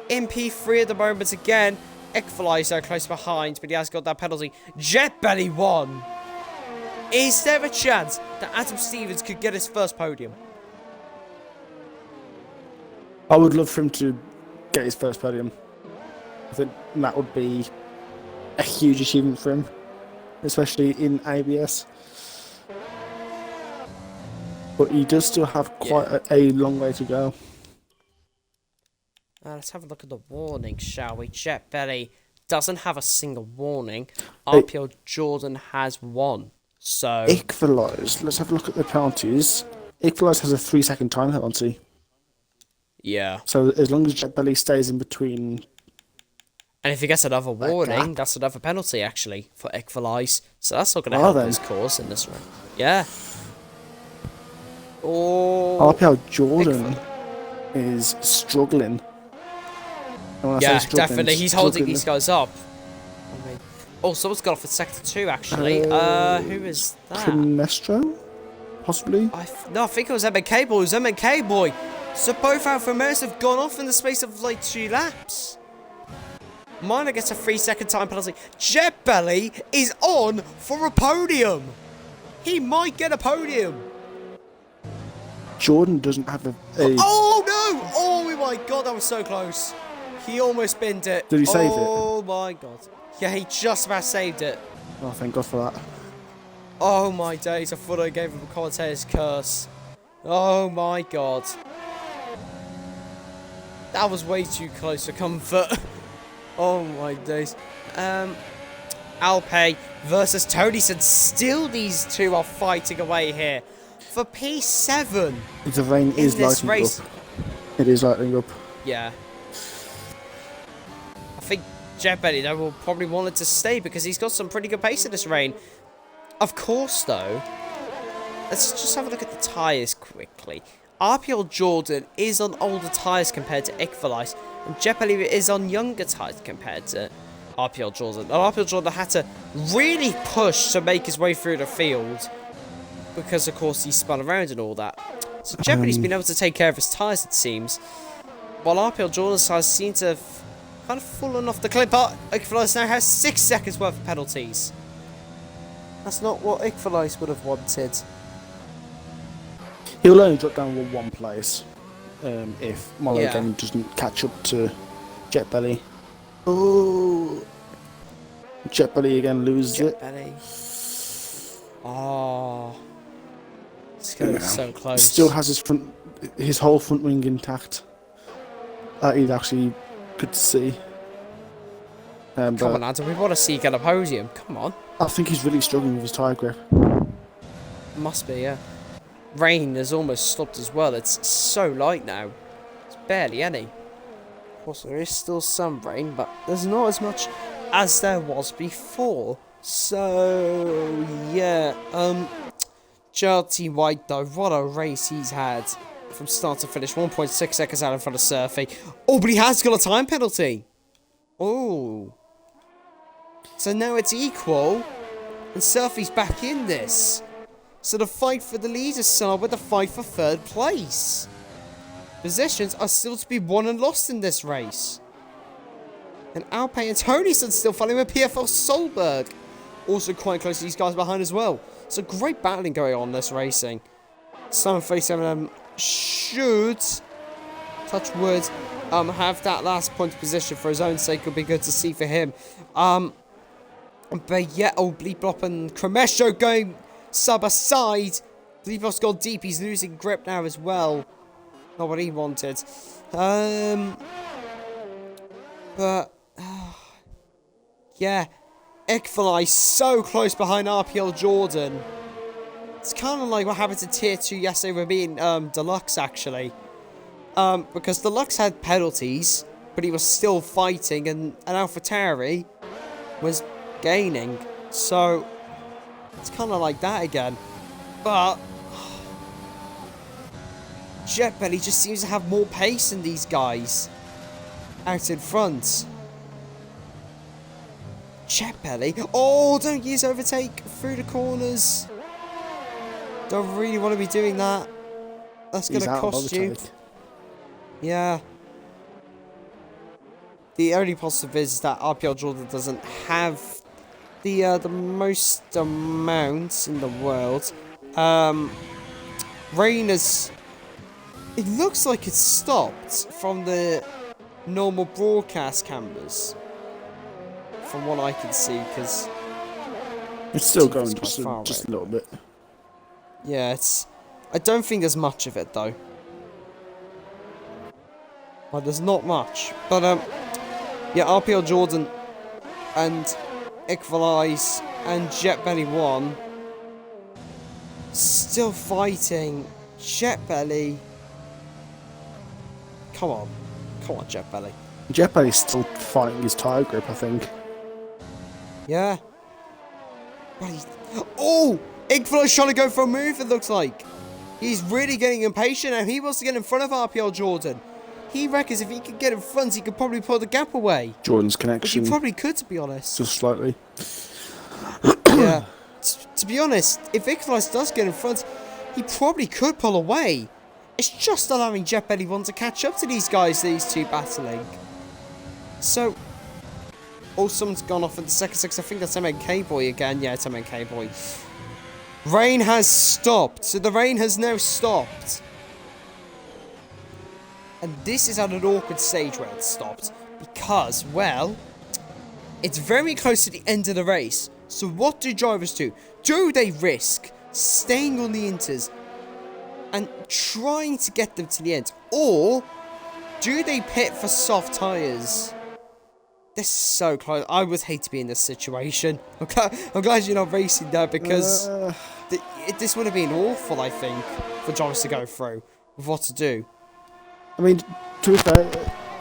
in P3 at the moment again. Equaliser close behind, but he has got that penalty. Jet Belly won. Is there a chance that Adam Stevens could get his first podium? I would love for him to get his first podium. I think that would be a huge achievement for him, especially in ABS. But he does still have quite a long way to go. Let's have a look at the warning, shall we? Jet Belly doesn't have a single warning. RPL Jordan has one. So Equalize. Let's have a look at the penalties. Equalize has a 3-second time penalty. Yeah. So as long as Jet Belly stays in between. And if he gets another warning, that's another penalty, actually, for Equalize. So that's not going to help his cause in this round. Yeah. Oh. RPL Jordan is struggling. Yeah, definitely. He's holding these guys up. Oh, someone's got off at Sector 2, actually. Who is that? Canestro? Possibly? No, I think it was MNK Boy. It was MNK Boy. So both Alfa Romeos have gone off in the space of like 2 laps. Minor gets a 3-second time penalty. Jet Belly is on for a podium. He might get a podium. Jordan doesn't have a... Oh, no! Oh, my God, that was so close. He almost binned it. Did he save it? Oh, my God. Yeah, he just about saved it. Oh, thank God for that. Oh, my days. I thought I gave him a commentator's curse. Oh, my God. That was way too close for comfort. Oh, my days. Alpay versus Toneyson. Still these two are fighting away here. For P7. The rain is lighting up. It is lighting up. Yeah. I think Jet Belly, though, will probably want it to stay because he's got some pretty good pace in this rain. Of course, though, let's just have a look at the tyres quickly. RPL Jordan is on older tyres compared to Equalize, and Jet Belly is on younger tyres compared to RPL Jordan. And RPL Jordan had to really push to make his way through the field because, of course, he spun around and all that. So Jet Belly's been able to take care of his tyres, it seems, while RPL Jordan's tyres seem to have kind of fallen off the cliff. But Equalize now has 6 seconds worth of penalties. That's not what Equalize would have wanted. He'll only drop down one place if Molo Game doesn't catch up to Jet Belly. Oh, Jet Belly again loses it. Belly. Oh, it's going to be so close. Still has his whole front wing intact. That is actually good to see. Come on, Adam, we want to see you get a podium. Come on. I think he's really struggling with his tyre grip. Must be, yeah. Rain has almost stopped as well. It's so light now. It's barely any. Of course, there is still some rain, but there's not as much as there was before. So, yeah. JLT White, though, what a race he's had from start to finish. 1.6 seconds out in front of Surfy. Oh, but he has got a time penalty. Oh. So now it's equal, and Surfy's back in this. So the fight for the lead is started with the fight for third place. Positions are still to be won and lost in this race. And Alpine and Tonyson still following with PFL Solberg. Also quite close to these guys behind as well. So great battling going on in this racing. Simon 37 should, touch wood, have that last point of position for his own sake. It'll be good to see for him. But yeah, oh, Bleeplop and Cremesho going sub aside. Bleeplop's gone deep. He's losing grip now as well. Not what he wanted. But yeah, Ekfalai so close behind RPL Jordan. It's kind of like what happened to Tier 2 yesterday with being Deluxe actually. Because Deluxe had penalties, but he was still fighting, and AlphaTauri was gaining. So it's kind of like that again. But Jet Belly just seems to have more pace than these guys out in front. Jet Belly. Oh, don't use overtake through the corners. Don't really want to be doing that. That's going to cost you. Yeah. The only positive is that RPL Jordan doesn't have the most amounts in the world. Rain is... It looks like it's stopped from the normal broadcast cameras. From what I can see, because... It's still going just a little bit. Yeah, it's... I don't think there's much of it, though. Well, there's not much. But, yeah, RPL Jordan and Equalize and Jet Belly 1 still fighting. Jet Belly. Come on. Come on, Jet Belly. Jet Belly's still fighting his tyre grip, I think. Yeah. Oh! Equalize trying to go for a move, it looks like. He's really getting impatient and he wants to get in front of RPL Jordan. He reckons if he could get in front, he could probably pull the gap away. Jordan's connection. Which he probably could, to be honest. Just slightly. Yeah. To be honest, if Equalize does get in front, he probably could pull away. It's just allowing Jet Belly 1 to catch up to these guys, these two battling. So... Oh, someone's gone off in the second six. I think that's MNK Boy again. Yeah, it's MNK Boy. Rain has stopped. So the rain has now stopped. And this is at an awkward stage where it stopped. Because, well, it's very close to the end of the race. So what do drivers do? Do they risk staying on the inters and trying to get them to the end? Or do they pit for soft tyres? This is so close. I would hate to be in this situation. I'm glad you're not racing there, because this would have been awful, I think, for drivers to go through with what to do. I mean, to be fair,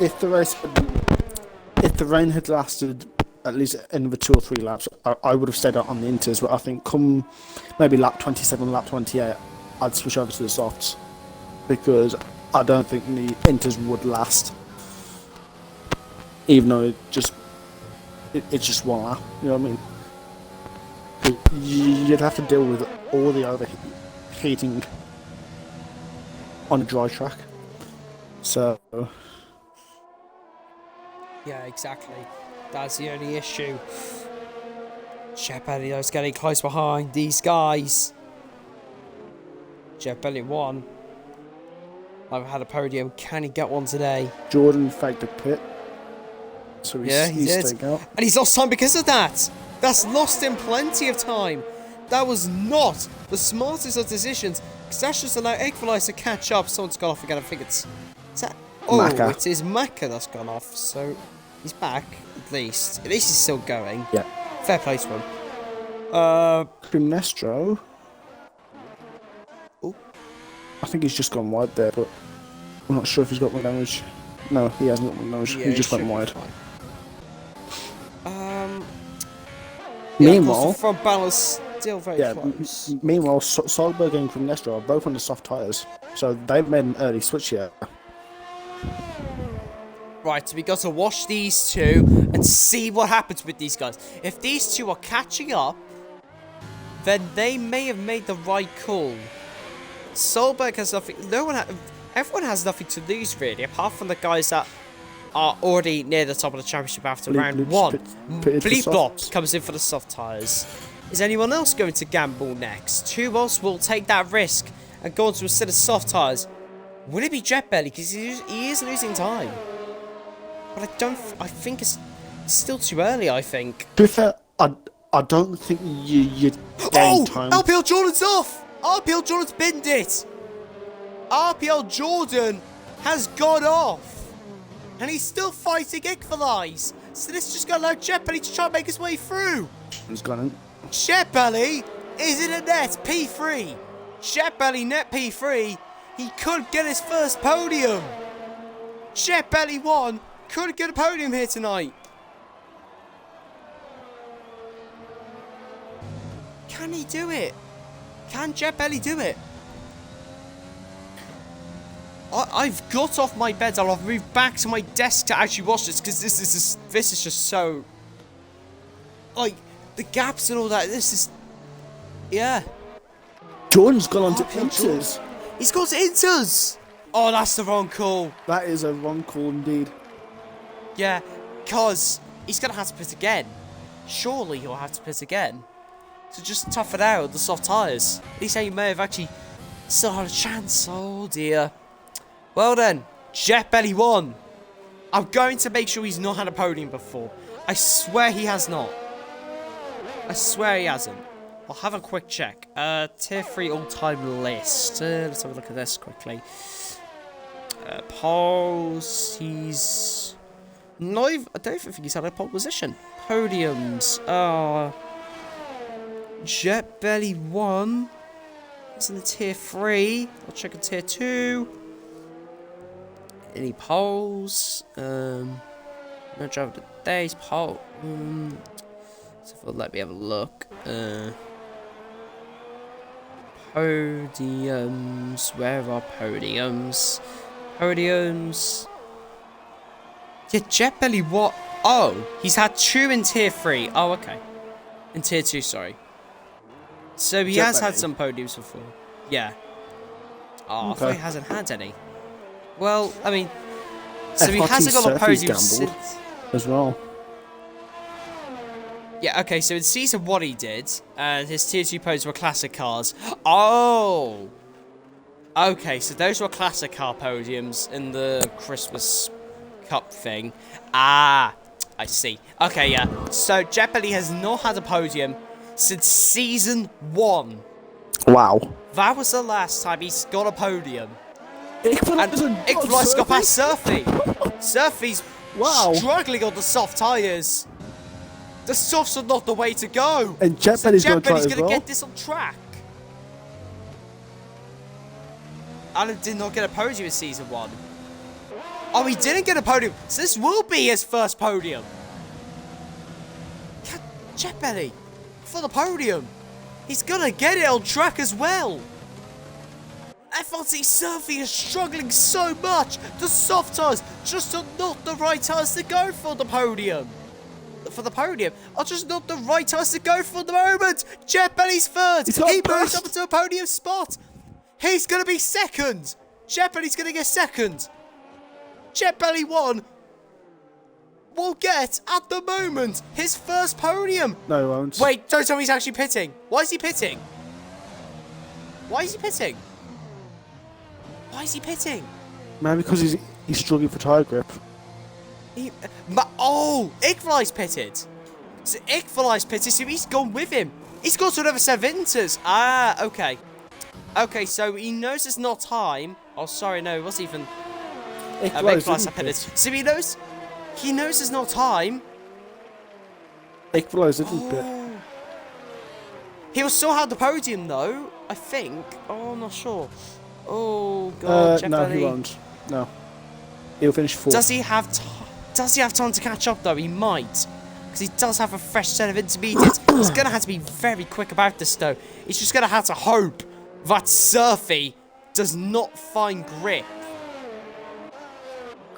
if the rain had lasted at least another 2 or 3 laps, I would have stayed out on the inters. But I think come maybe lap 27, lap 28, I'd switch over to the softs, because I don't think the inters would last. Even though it's just 1 lap, you know what I mean? You'd have to deal with all the overheating on a dry track. So... Yeah, exactly. That's the only issue. Jet Belly is getting close behind these guys. Jet Belly 1. I've had a podium. Can he get one today? Jordan faked a pit. So he he's did. staying out. And he's lost time because of that. That's lost him plenty of time. That was not the smartest of decisions, because that's just allowed Equalize to catch up. Someone's gone off again. I think it's... Is that... Oh, Maka. it is Maka that's gone off. So he's back, at least. At least he's still going. Yeah. Fair play to him. Crimnestro. Oh. I think he's just gone wide there, but I'm not sure if he's got more damage. No, he hasn't got more damage. Yeah, he just should went be wide. fine. Meanwhile, the front balance still very close. Meanwhile, Solberg and Crimnestro are both on the soft tyres, so they've made an early switch here. Right, we got to watch these two and see what happens with these guys. If these two are catching up, then they may have made the right call. Solberg has nothing. Everyone has nothing to lose really, apart from the guys that are already near the top of the championship after round one. Bleep comes in for the soft tyres. Is anyone else going to gamble next? Who else will take that risk and go on to a set of soft tyres? Will it be Jet Belly? Because he is losing time. But I think it's still too early, I think. To be fair, I don't think you gain time. RPL Jordan's off! RPL Jordan's binned it! RPL Jordan has gone off! And he's still fighting Equalize. So this is just going to allow Jet Belly to try and make his way through. He's gone in. Jet Belly is in a net P3. Jet Belly net P3. He could get his first podium. Jet Belly won. Could get a podium here tonight. Can he do it? Can Jet Belly do it? I've got off my bed. I'll move back to my desk to actually watch this, because this is just so, like, the gaps and all that. This is, yeah. Jordan's gone on to Inters. He's gone to Inters. Oh, that's the wrong call. That is a wrong call indeed. Yeah, because he's gonna have to pit again. Surely he'll have to pit again. So just tough it out with the soft tyres. At least he may have actually still had a chance. Oh dear. Well then, Jet Belly won. I'm going to make sure he's not had a podium before. I swear he has not. I swear he hasn't. I'll have a quick check. Tier 3 all-time list. Let's have a look at this quickly. Poles. He's... No, I don't even think he's had a pole position. Podiums. Jet Belly 1. It's in the tier 3. I'll check in tier 2. Any poles? No driver today's pole. So let me have a look. Podiums. Where are podiums? Podiums. Yeah, Jet Belly what? Oh, he's had 2 in tier 3. Oh, okay. In tier 2, sorry. So he has had some podiums before. Yeah. Oh, I thought he hasn't had any. Well, I mean, so he hasn't got a podium since as well. Yeah, okay, so in season 1 he did, and his tier 2 podiums were classic cars. Oh! Okay, so those were classic car podiums in the Christmas Cup thing. Ah, I see. Okay, yeah. So Jet Belly has not had a podium since season 1. Wow. That was the last time he's got a podium. Equalize got past Surfy. Surfy's struggling on the soft tyres. The softs are not the way to go. And Jet Belly's going to get this on track. Alan did not get a podium in season 1. Oh, he didn't get a podium. So this will be his first podium. Jet Belly for the podium. He's gonna get it on track as well. FRC Surfy is struggling so much. The soft tyres just are not the right tyres to go for the podium. Are just not the right tyres to go for the moment. Jet Belly's third. He moves up into a podium spot. He's gonna be second. Jet Belly's gonna get second. Jet Belly 1 will get, at the moment, his first podium. No, he won't. Wait, don't tell me he's actually pitting. Why is he pitting? Why is he pitting? Why is he pitting? Man, because he's struggling for tyre grip. Ickfly's pitted. So Ickfly's pitted, so he's gone with him. He's got to another set of Inters. Ah, okay. Okay, so he knows it's not time. Oh, sorry, no, it wasn't even... Ickfly's pitted. So he knows it's not time. Ickfly's didn't pit. He will still have the podium, though, I think. Oh, I'm not sure. Oh, God, no, he won't. No. He'll finish 4th. Does he have time to catch up, though? He might. Because he does have a fresh set of intermediates. He's going to have to be very quick about this, though. He's just going to have to hope that Surfy does not find grip.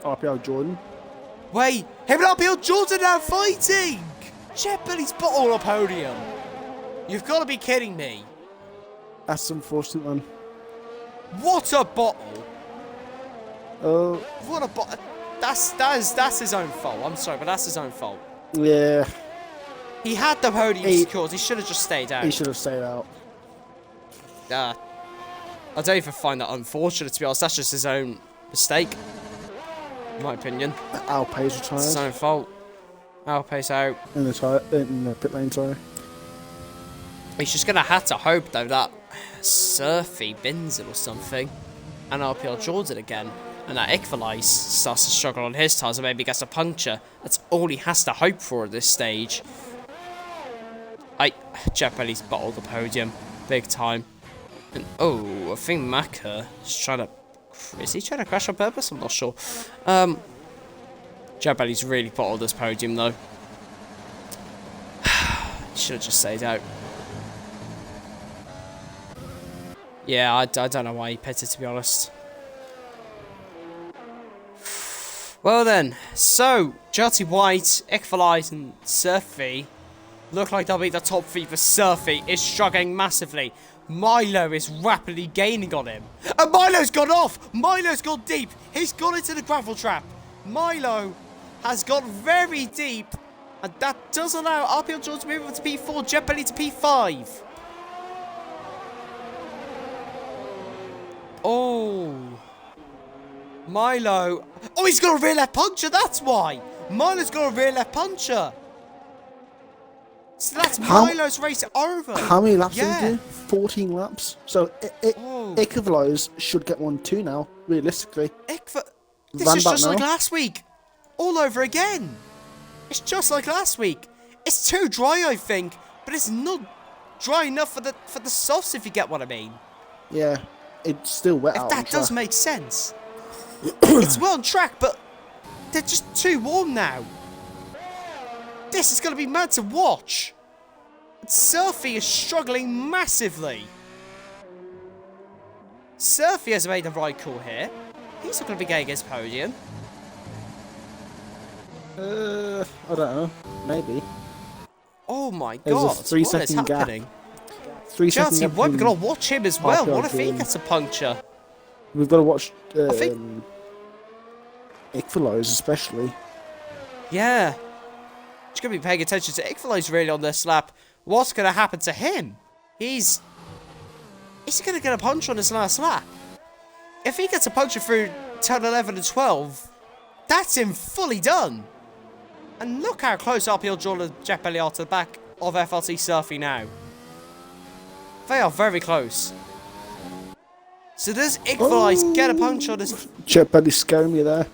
RPL Jordan. Wait, him and RPL Jordan are fighting! Jet Belly's bottle on a podium. You've got to be kidding me. That's unfortunate, man. What a bottle! Oh. What a bottle! That's his own fault. I'm sorry, but that's his own fault. Yeah. He had the podium secured. He should have just stayed out. He should have stayed out. I don't even find that unfortunate, to be honest. That's just his own mistake, in my opinion. Alpay's retired. It's his own fault. Alpay's out. In the pit lane, sorry. He's just going to have to hope, though, that Surfy bins it or something. And RPL Jordan again. And that Ickfly starts to struggle on his tyres and maybe gets a puncture. That's all he has to hope for at this stage. Jet Belly's bottled the podium. Big time. And, I think Maka is trying to... Is he trying to crash on purpose? I'm not sure. Jet Belly's really bottled this podium, though. He should have just stayed out. Yeah, I don't know why he pitted, to be honest. Well then, so, Jelty White, Ickfly and Surfy look like they'll be the top 3, but Surfy is struggling massively. Milo is rapidly gaining on him. And Milo's gone off! Milo's gone deep! He's gone into the gravel trap! Milo has gone very deep, and that does allow RPL Jordan to move on to P4, Jet Belly to P5. Oh. Milo. Oh, he's got a rear left puncher, that's why. Milo's got a rear left puncher. So that's Milo's race over. How many laps did he do? 14 laps. So Ickfly should get 1 too now, realistically. This is just like last week. All over again. It's just like last week. It's too dry, I think. But it's not dry enough for the softs, if you get what I mean. Yeah, it's still wet out. That does make sense. It's well on track, but they're just too warm now. This is going to be mad to watch. Surfy is struggling massively. Surfy has made the right call here. He's not going to be getting his podium. I don't know. Maybe. Oh my There's god. a 3-second gap. 3-second gap. We're going to watch him as well. What if he gets a puncture? We've got to watch I think... Ickfly's especially. Yeah. Just going to be paying attention to Ickfly's really on this lap. What's going to happen to him? Is he going to get a punch on his last lap? If he gets a puncture through turn 11 and 12, that's him fully done. And look how close RPL Jordan and Jet Belly are to the back of FRT Surfy now. They are very close. So does Ickfly get a punch on his... Jet Belly's scaring me there.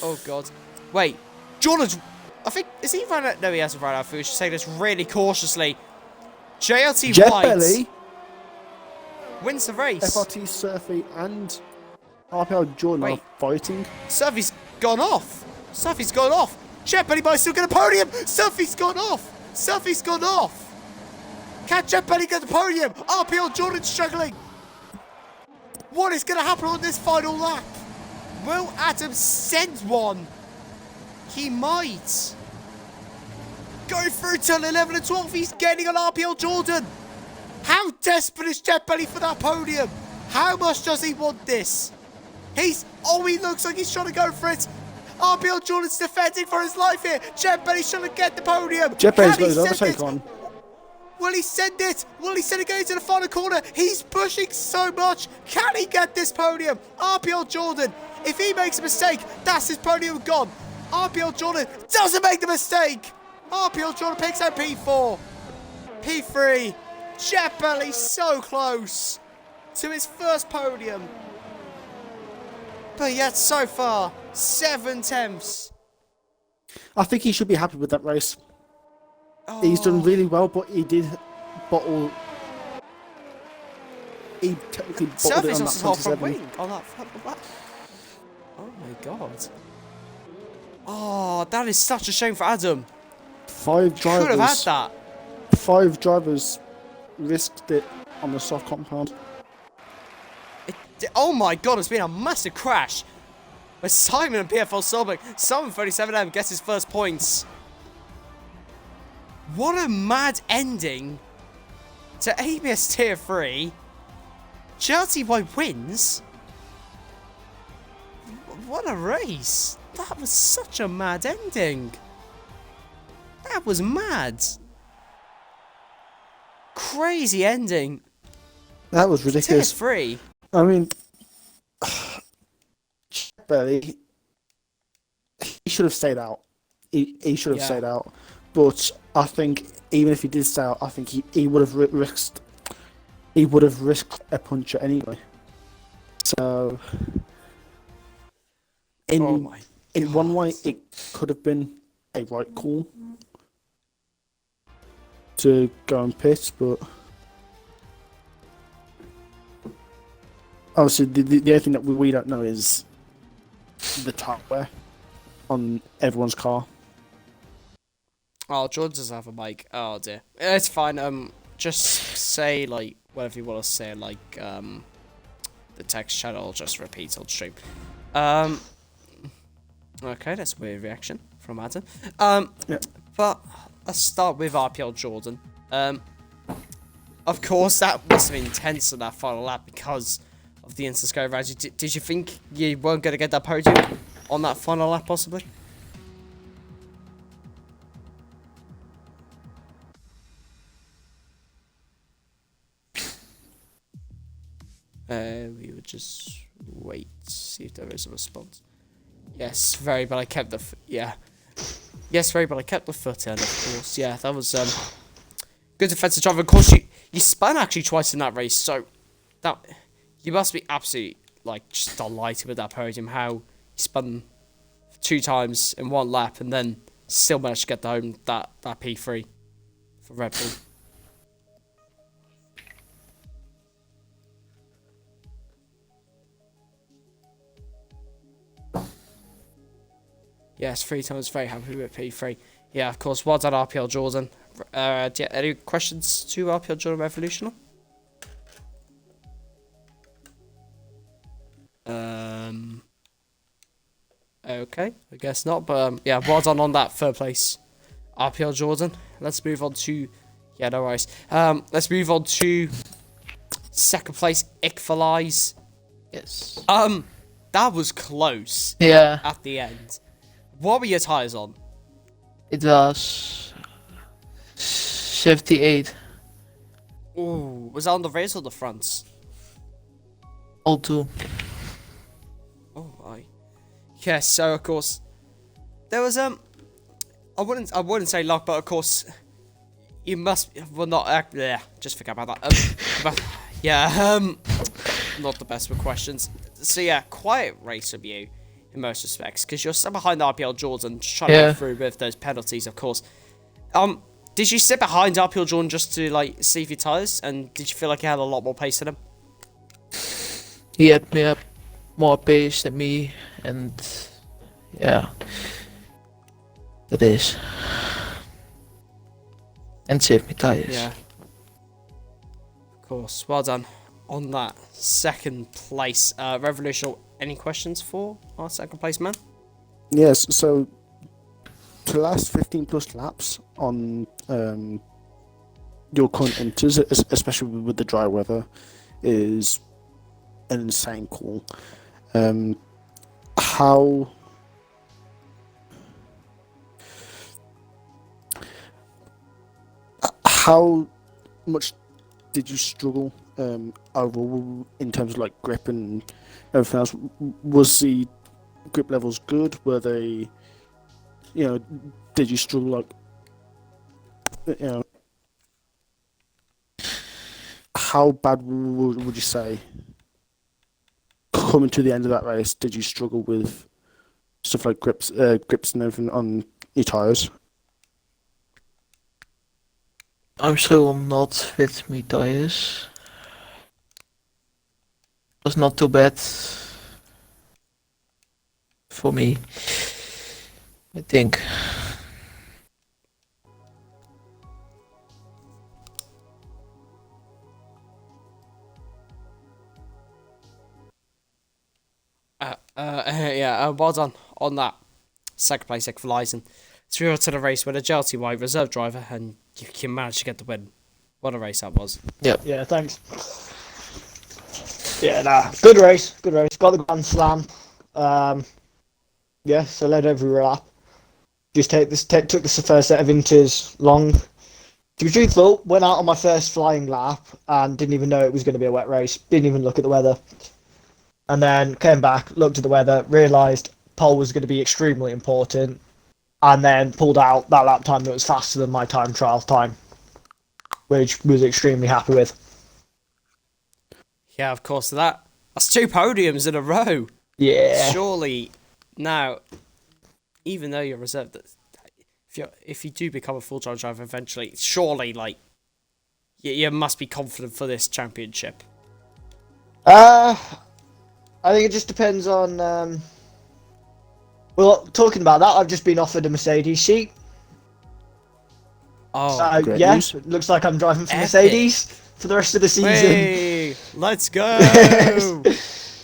Oh god. Wait. Jordan's... I think... Is he run out? No, he hasn't run out of food. We should say this really cautiously. JLT Jet White Belly wins the race. FRT Surfy and RPL Jordan are fighting. Surfy's gone off. Surfy's gone off. Jet Belly might still get a podium. Surfy's gone off. Surfy's gone off. Can Jet Belly get the podium? RPL Jordan's struggling. What is going to happen on this final lap? Will Adam send one? He might. Go through till 11 and 12. He's getting on RPL Jordan. How desperate is Jet Belly for that podium? How much does he want this? He looks like he's trying to go for it. RPL Jordan's defending for his life here. Jet Belly's trying to get the podium. Jet Belly's got his overtake on. Will he send it? Will he send it going to the final corner? He's pushing so much. Can he get this podium? RPL Jordan, if he makes a mistake, that's his podium gone. RPL Jordan doesn't make the mistake. RPL Jordan picks out P4. P3. Jet Belly so close to his first podium. But yet so far, 7 tenths. I think he should be happy with that race. Oh. He's done really well, but he did bottle. He technically bottled it on that 27. On that front lap. Oh my god. Oh, that is such a shame for Adam. 5 drivers. Could have had that. 5 drivers risked it on the soft compound. Oh my god, it's been a massive crash. With Simon and PFL Solberg. Simon 37M gets his first points. What a mad ending to ABS Tier 3. Chelsea by wins. What a race. That was such a mad ending. That was mad. Crazy ending. That was ridiculous. Tier 3. I mean, Belly, he should have stayed out. He should have stayed out. But I think even if he did stay out, I think he would have risked. He would have risked a puncher anyway. So, in one way, it could have been a right call to go and pit, but obviously the only thing that we don't know is the top wear on everyone's car. Oh, Jordan doesn't have a mic. Oh dear. It's fine. Just say like whatever you want to say. Like the text chat. I'll just repeat on stream. Okay, that's a weird reaction from Adam. Yeah. But let's start with RPL Jordan. Of course, that must have been intense in that final lap because of the instant sky around you. Did you think you weren't going to get that podium on that final lap, possibly? We would just wait, see if there is a response. Yes, very, but I kept the Yes, very, but I kept the foot in, of course. Yeah, that was good defensive drive. Of course, you spun actually twice in that race, so that you must be absolutely like just delighted with that podium. How you spun 2 times in 1 lap and then still managed to get home that P3 for Red Bull. Yes, 3 times, very happy with P3. Yeah, of course, well done RPL Jordan. Do you have any questions to RPL Jordan Revolutional? Okay, I guess not, but yeah, well done on that 3rd place, RPL Jordan. Let's move on to, yeah, no worries. Let's move on to 2nd place, Ickfalize. Yes. That was close. Yeah. At the end. What were your tyres on? It was 78. Ooh, was that on the rears or the fronts? All 2. Oh my. Yes, so of course there was I wouldn't say luck, but of course you must not just forget about that. But, yeah, not the best with questions. So yeah, quiet race of you in most respects, because you're still behind RPL Jordan, just trying to get through with those penalties, of course. Did you sit behind RPL Jordan just to like see your tyres, and did you feel like you had a lot more pace in him? He had more pace than me, and yeah, that is. And saved me tires. Yeah. Of course, well done on that 2nd place. Revolution, any questions for our 2nd place man? Yes, so to last 15 plus laps on your current inters, especially with the dry weather, is an insane call. How much did you struggle overall in terms of like grip and everything else? Was the grip levels good? Were they did you struggle, like, how bad would you say coming to the end of that race, did you struggle with stuff like grips and everything on your tyres? I'm still not with me tires. Was not too bad for me, I think. Well done on that. Second place equalising. 3 to the race with a Chelsea White reserve driver, and you managed to get the win. What a race that was. Yeah, thanks. Yeah, good race. Got the Grand Slam. So led every lap. Just took the first set of inters long. To be truthful, went out on my first flying lap and didn't even know it was going to be a wet race. Didn't even look at the weather. And then came back, looked at the weather, realised pole was going to be extremely important, and then pulled out that lap time that was faster than my time trial time, which was extremely happy with. Yeah, of course, that's 2 podiums in a row. Yeah. Surely, now, even though you're reserved, if you do become a full-time driver eventually, surely, like, you must be confident for this championship. I think it just depends on. Well, talking about that, I've just been offered a Mercedes seat. Oh, So great yeah, news. it looks like I'm driving for Epic. Mercedes for the rest of the season. Hey, let's go!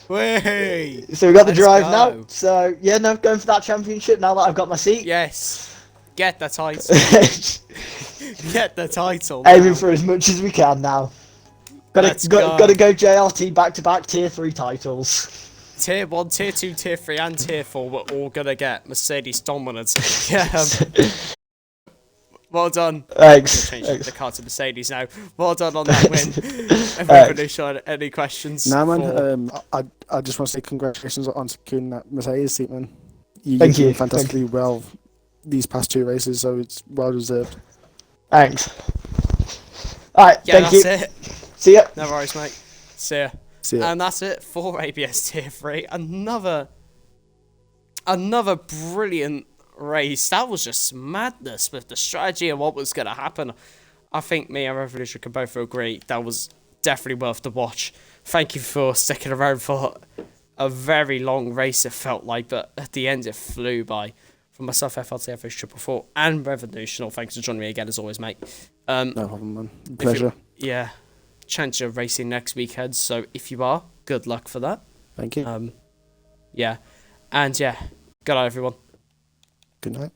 Way. So we got the Let's drive go. now. So yeah, no, going for that championship now that I've got my seat. Yes, get the title. Get the title. Aiming now. for as much as we can now. Let's Gotta go JLT back to back tier 3 titles. Tier 1, Tier 2, Tier 3, and Tier 4. We're all gonna get Mercedes dominance. Yeah. Well done. Thanks. Change the car to Mercedes now. Well done on that win. Everybody, any questions? Nah, man. for- I just want to say congratulations on securing that Mercedes seat, man. You've Thank you. done fantastically well these past 2 races, so it's well deserved. Thanks. Alright, Yeah, thank you. that's it. See ya. No worries, mate. See ya. See ya. And that's it for ABS Tier 3. Another brilliant race. That was just madness with the strategy and what was going to happen. I think me and Revolution can both agree that was definitely worth the watch. Thank you for sticking around for a very long race, it felt like, but at the end it flew by. For myself, FLT, F4, and Revolutional, thanks for joining me again as always, mate. No problem, man. Pleasure. Yeah. Chance you're racing next weekend, so if you are, good luck for that. Thank you. Yeah. And yeah, good night, everyone. Good night.